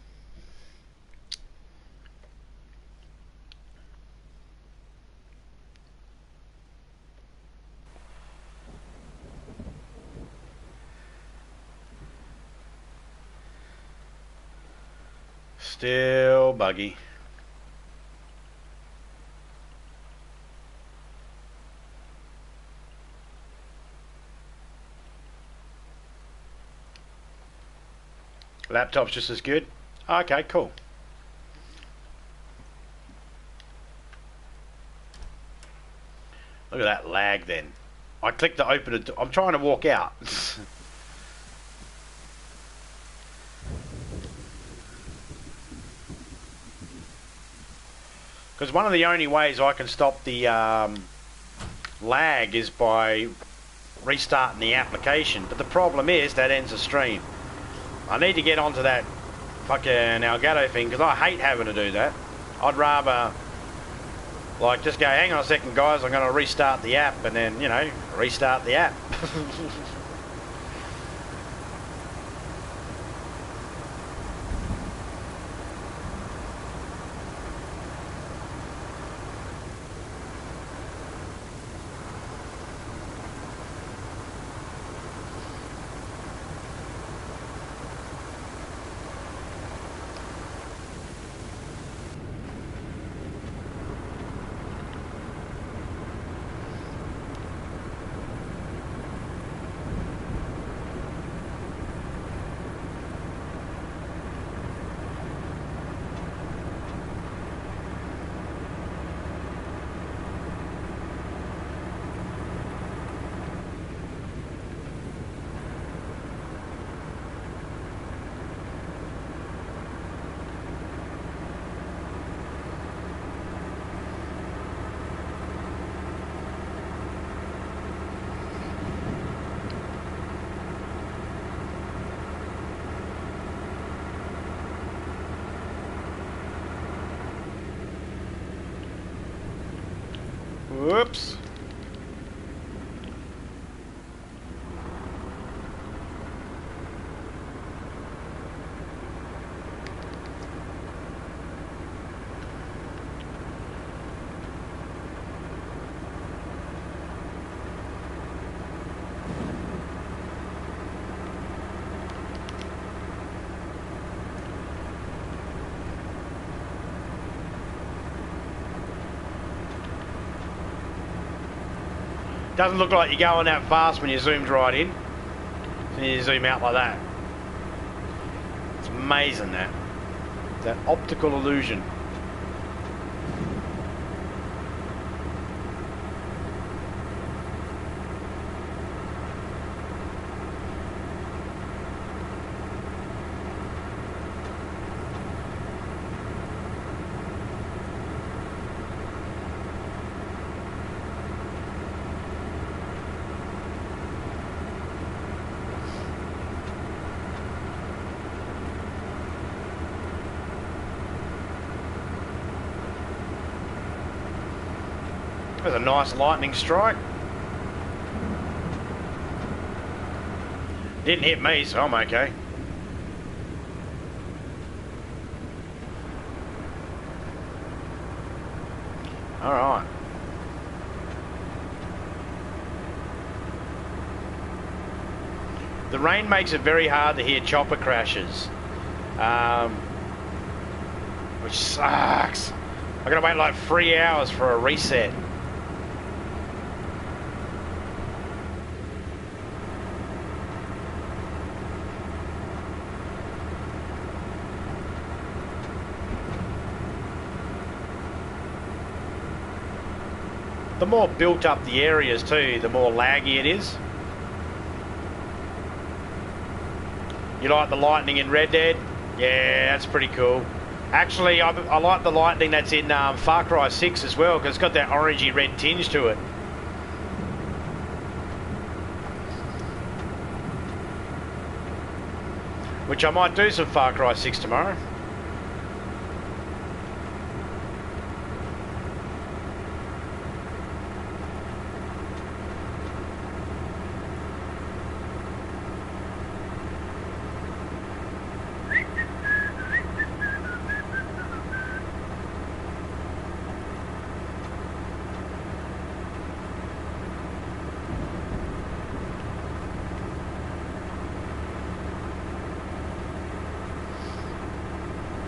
Still buggy. Laptop's just as good? Okay, cool. Look at that lag then. I clicked to open it. I'm trying to walk out. Because one of the only ways I can stop the lag is by restarting the application. But the problem is that ends the stream. I need to get onto that fucking Elgato thing because I hate having to do that. I'd rather like just go, hang on a second guys, I'm going to restart the app and then, you know, restart the app. Whoops. Doesn't look like you're going that fast when you zoomed right in. And you zoom out like that. It's amazing that. That optical illusion. There's a nice lightning strike. Didn't hit me, so I'm okay. Alright. The rain makes it very hard to hear chopper crashes. Which sucks. I gotta wait like 3 hours for a reset. The more built up the areas too, the more laggy it is. You like the lightning in Red Dead? Yeah, that's pretty cool. Actually, I like the lightning that's in Far Cry 6 as well, because it's got that orangey red tinge to it. Which I might do some Far Cry 6 tomorrow.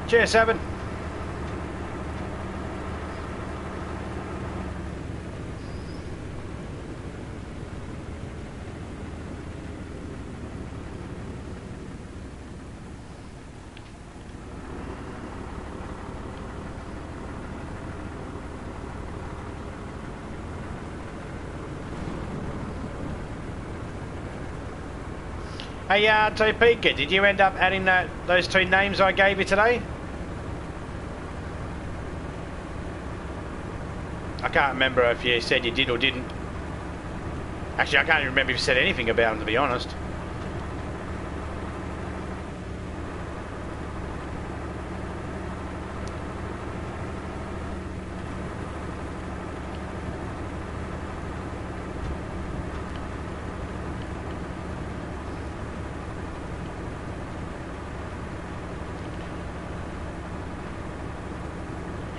Cheers, Seven. Hey, Topeka, did you end up adding those two names I gave you today? I can't remember if you said you did or didn't. Actually, I can't even remember if you said anything about them, to be honest.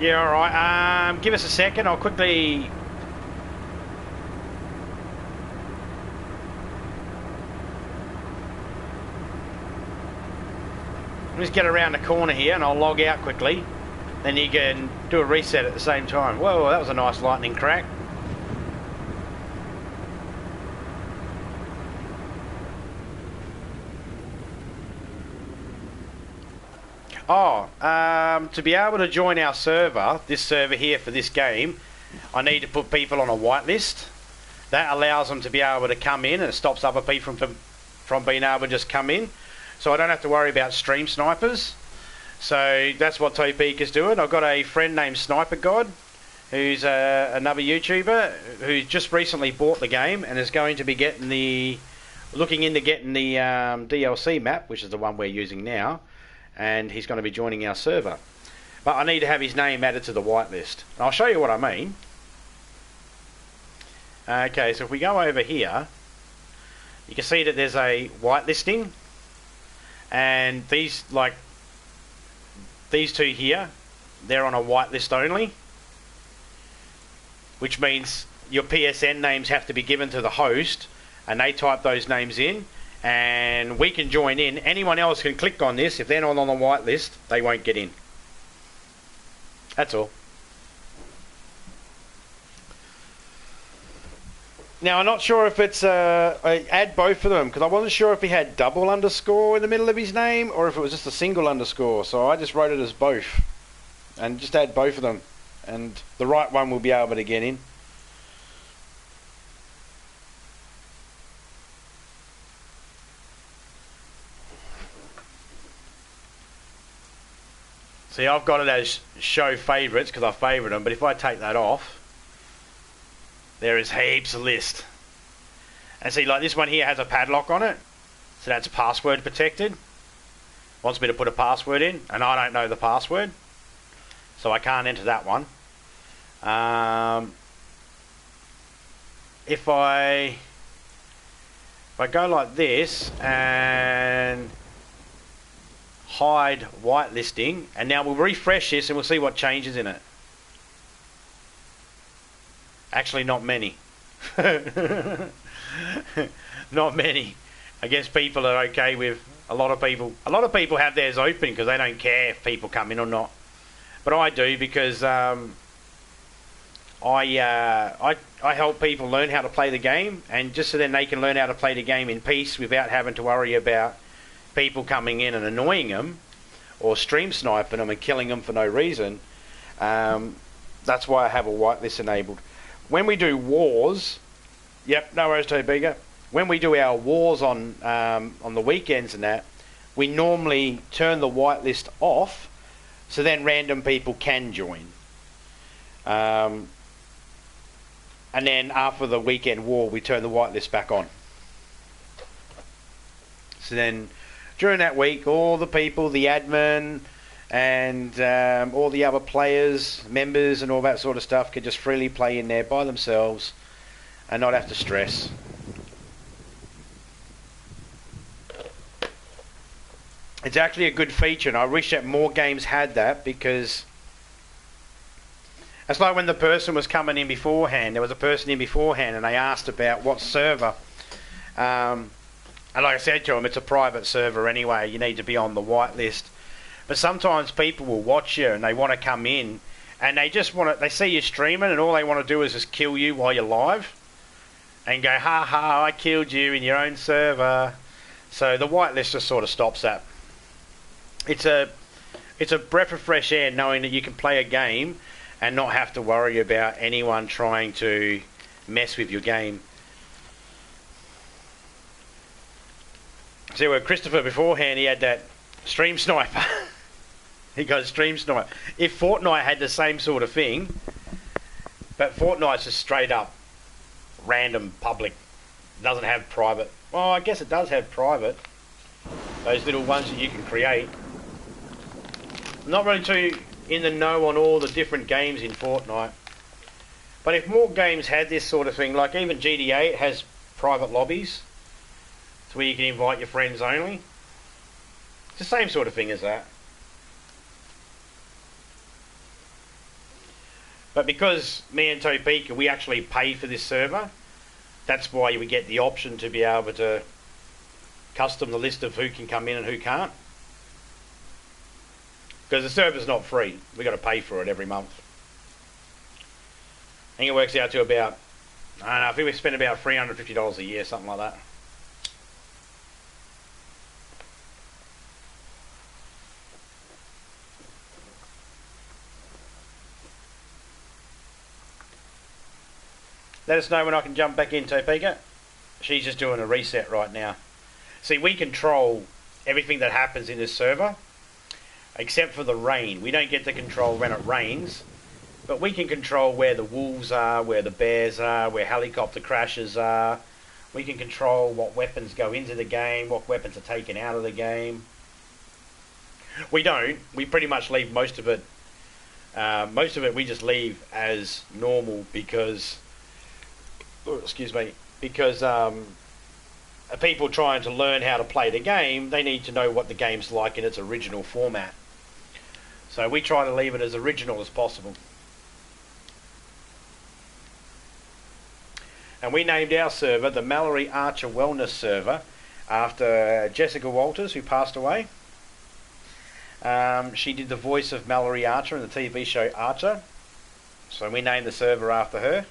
Yeah, alright. Give us a second. I'll quickly... just get around the corner here and I'll log out quickly. Then you can do a reset at the same time. Whoa, that was a nice lightning crack. Oh, to be able to join our server, this server here for this game, I need to put people on a whitelist. That allows them to be able to come in and it stops other people from being able to just come in. So I don't have to worry about stream snipers. So that's what Topeka's doing. I've got a friend named Sniper God, who's another YouTuber, who just recently bought the game and is going to be looking into getting the DLC map, which is the one we're using now. And he's going to be joining our server. But I need to have his name added to the whitelist. And I'll show you what I mean. Okay, so if we go over here, you can see that there's a whitelisting. And these two here, they're on a whitelist only. Which means your PSN names have to be given to the host. And they type those names in. And we can join in. Anyone else can click on this. If they're not on the whitelist, they won't get in. That's all. Now, I'm not sure if it's... I add both of them, because I wasn't sure if he had double underscore in the middle of his name, or if it was just a single underscore. So I just wrote it as both. And just add both of them. And the right one will be able to get in. See, I've got it as show favourites because I favourite them, but if I take that off, there is heaps of list. And see, like this one here has a padlock on it, so that's password protected. Wants me to put a password in, and I don't know the password, so I can't enter that one. If I go like this and hide whitelisting, and now we'll refresh this and we'll see what changes in it. Actually, not many. Not many. I guess people are okay with a lot of people have theirs open because they don't care if people come in or not, but I do because I help people learn how to play the game, and just so then they can learn how to play the game in peace without having to worry about people coming in and annoying them or stream sniping them and killing them for no reason. That's why I have a whitelist enabled. when we do wars, yep, no worries, Topeka. When we do our wars on the weekends and that, we normally turn the whitelist off, so then random people can join. And then after the weekend war, we turn the whitelist back on. So then, during that week, all the people, the admin, and all the other players, members, and all that sort of stuff can just freely play in there by themselves and not have to stress. It's actually a good feature, and I wish that more games had that, because it's like when the person was coming in beforehand. There was a person in beforehand, and they asked about what server. And like I said to them, it's a private server anyway. You need to be on the whitelist. But sometimes people will watch you and they want to come in, and they just want to. They see you streaming, and all they want to do is just kill you while you're live, and go, "Ha ha! I killed you in your own server." So the whitelist just sort of stops that. It's a breath of fresh air knowing that you can play a game and not have to worry about anyone trying to mess with your game. See, where Christopher beforehand, he had that stream sniper. He got stream sniper. If Fortnite had the same sort of thing, but Fortnite's just straight up random public, doesn't have private. Well, I guess it does have private. Those little ones that you can create. I'm not really too in the know on all the different games in Fortnite. But if more games had this sort of thing, like even GTA, it has private lobbies. It's where you can invite your friends only. It's the same sort of thing as that. But because me and Topeka, we actually pay for this server, that's why we get the option to be able to custom the list of who can come in and who can't. Because the server's not free. We've got to pay for it every month. I think it works out to about, I don't know, I think we spend about $350 a year, something like that. Let us know when I can jump back in, Topeka. She's just doing a reset right now. See, we control everything that happens in this server, except for the rain. We don't get to control when it rains, but we can control where the wolves are, where the bears are, where helicopter crashes are. We can control what weapons go into the game, what weapons are taken out of the game. We don't. We pretty much leave most of it. Most of it we just leave as normal because... excuse me, because people trying to learn how to play the game, they need to know what the game's like in its original format. So we try to leave it as original as possible. And we named our server the Mallory Archer Wellness Server after Jessica Walters, who passed away. She did the voice of Mallory Archer in the TV show Archer. So we named the server after her.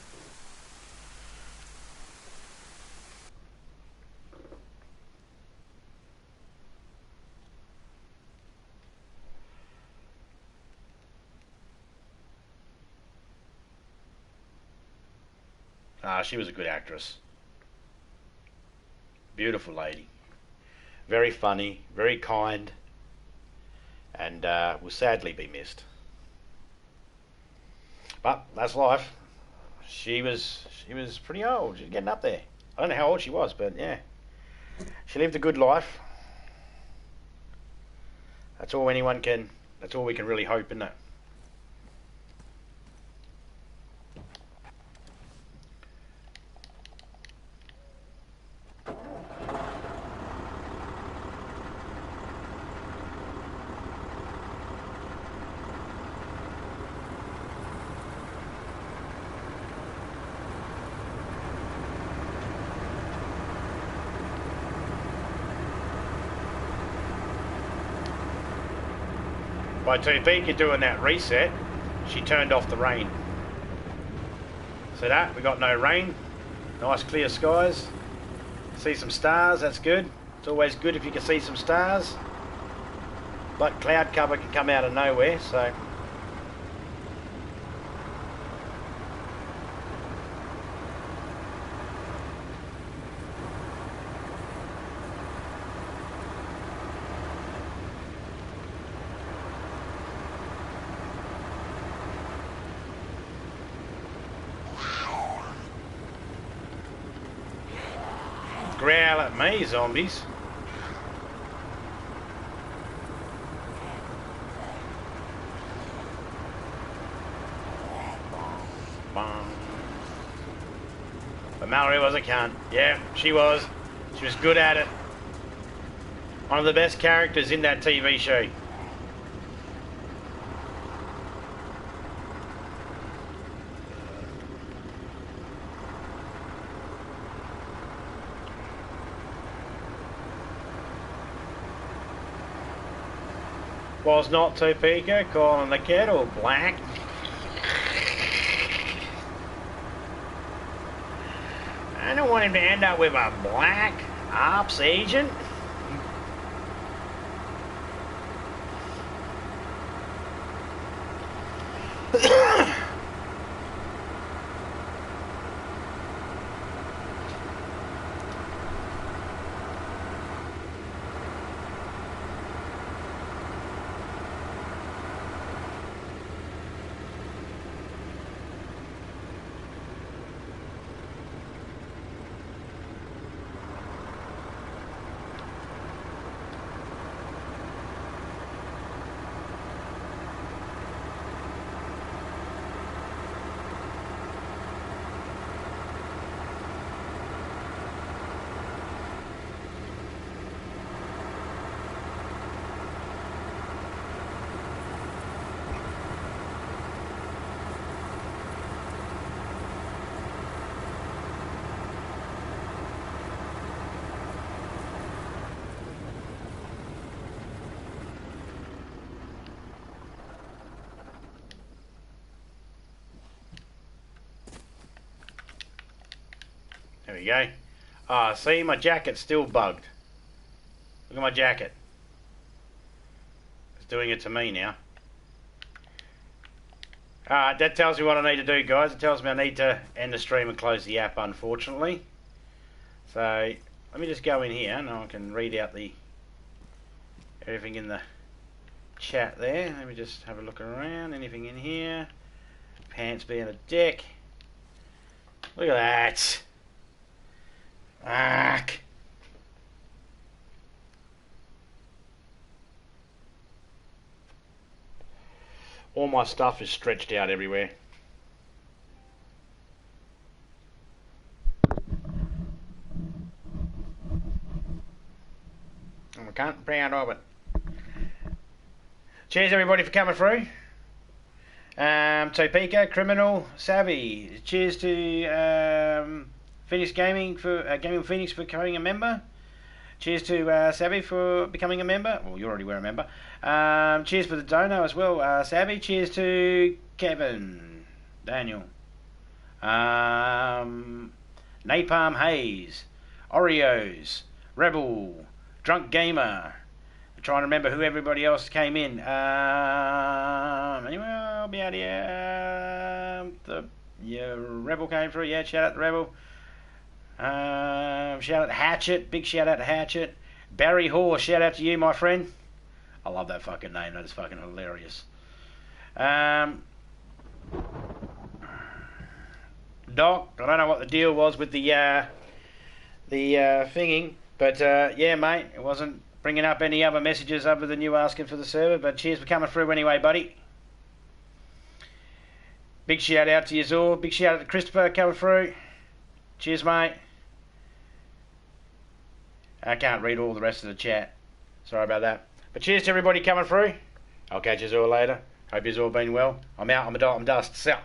She was a good actress. Beautiful lady. Very funny, very kind, and will sadly be missed. But that's life. She was pretty old. She was getting up there. I don't know how old she was, but yeah. She lived a good life. That's all we can really hope, isn't it? By Topeka doing that reset, she turned off the rain. See that? We got no rain. Nice clear skies. See some stars, that's good. It's always good if you can see some stars. But cloud cover can come out of nowhere, so... growl at me, zombies. But Mallory was a cunt. Yeah, she was. She was good at it. One of the best characters in that TV show. Was not Topeka calling the kettle black? I don't want him to end up with a black ops agent. There we go. Ah, see, my jacket's still bugged. Look at my jacket. It's doing it to me now. Alright, that tells me what I need to do, guys. It tells me I need to end the stream and close the app, unfortunately. So, let me just go in here. Now I can read out the everything in the chat there. Let me just have a look around. Anything in here? Pants being a dick. Look at that. Fuck. All my stuff is stretched out everywhere. I'm proud of it. Cheers everybody for coming through. Topeka, Criminal, Savvy. Cheers to Phoenix Gaming for Gaming with Phoenix for becoming a member. Cheers to Savvy for becoming a member. Well, you already were a member. Cheers for the dono as well, Savvy. Cheers to Kevin, Daniel, Napalm Hayes, Oreos, Rebel, Drunk Gamer. I'm trying to remember who everybody else came in. Anyway, I'll be out here. Rebel came through. Yeah, shout out to Rebel. Shout out to Hatchet. Big shout out to Hatchet. Barry Hall, shout out to you, my friend. I love that fucking name. That is fucking hilarious. Doc, I don't know what the deal was with the thinging, but yeah, mate, it wasn't bringing up any other messages other than you asking for the server. But cheers for coming through anyway, buddy. Big shout out to you, Zor. Big shout out to Christopher coming through. Cheers, mate. I can't read all the rest of the chat. Sorry about that. But cheers to everybody coming through. I'll catch you all later. Hope you've all been well. I'm out. I'm a dust. See ya.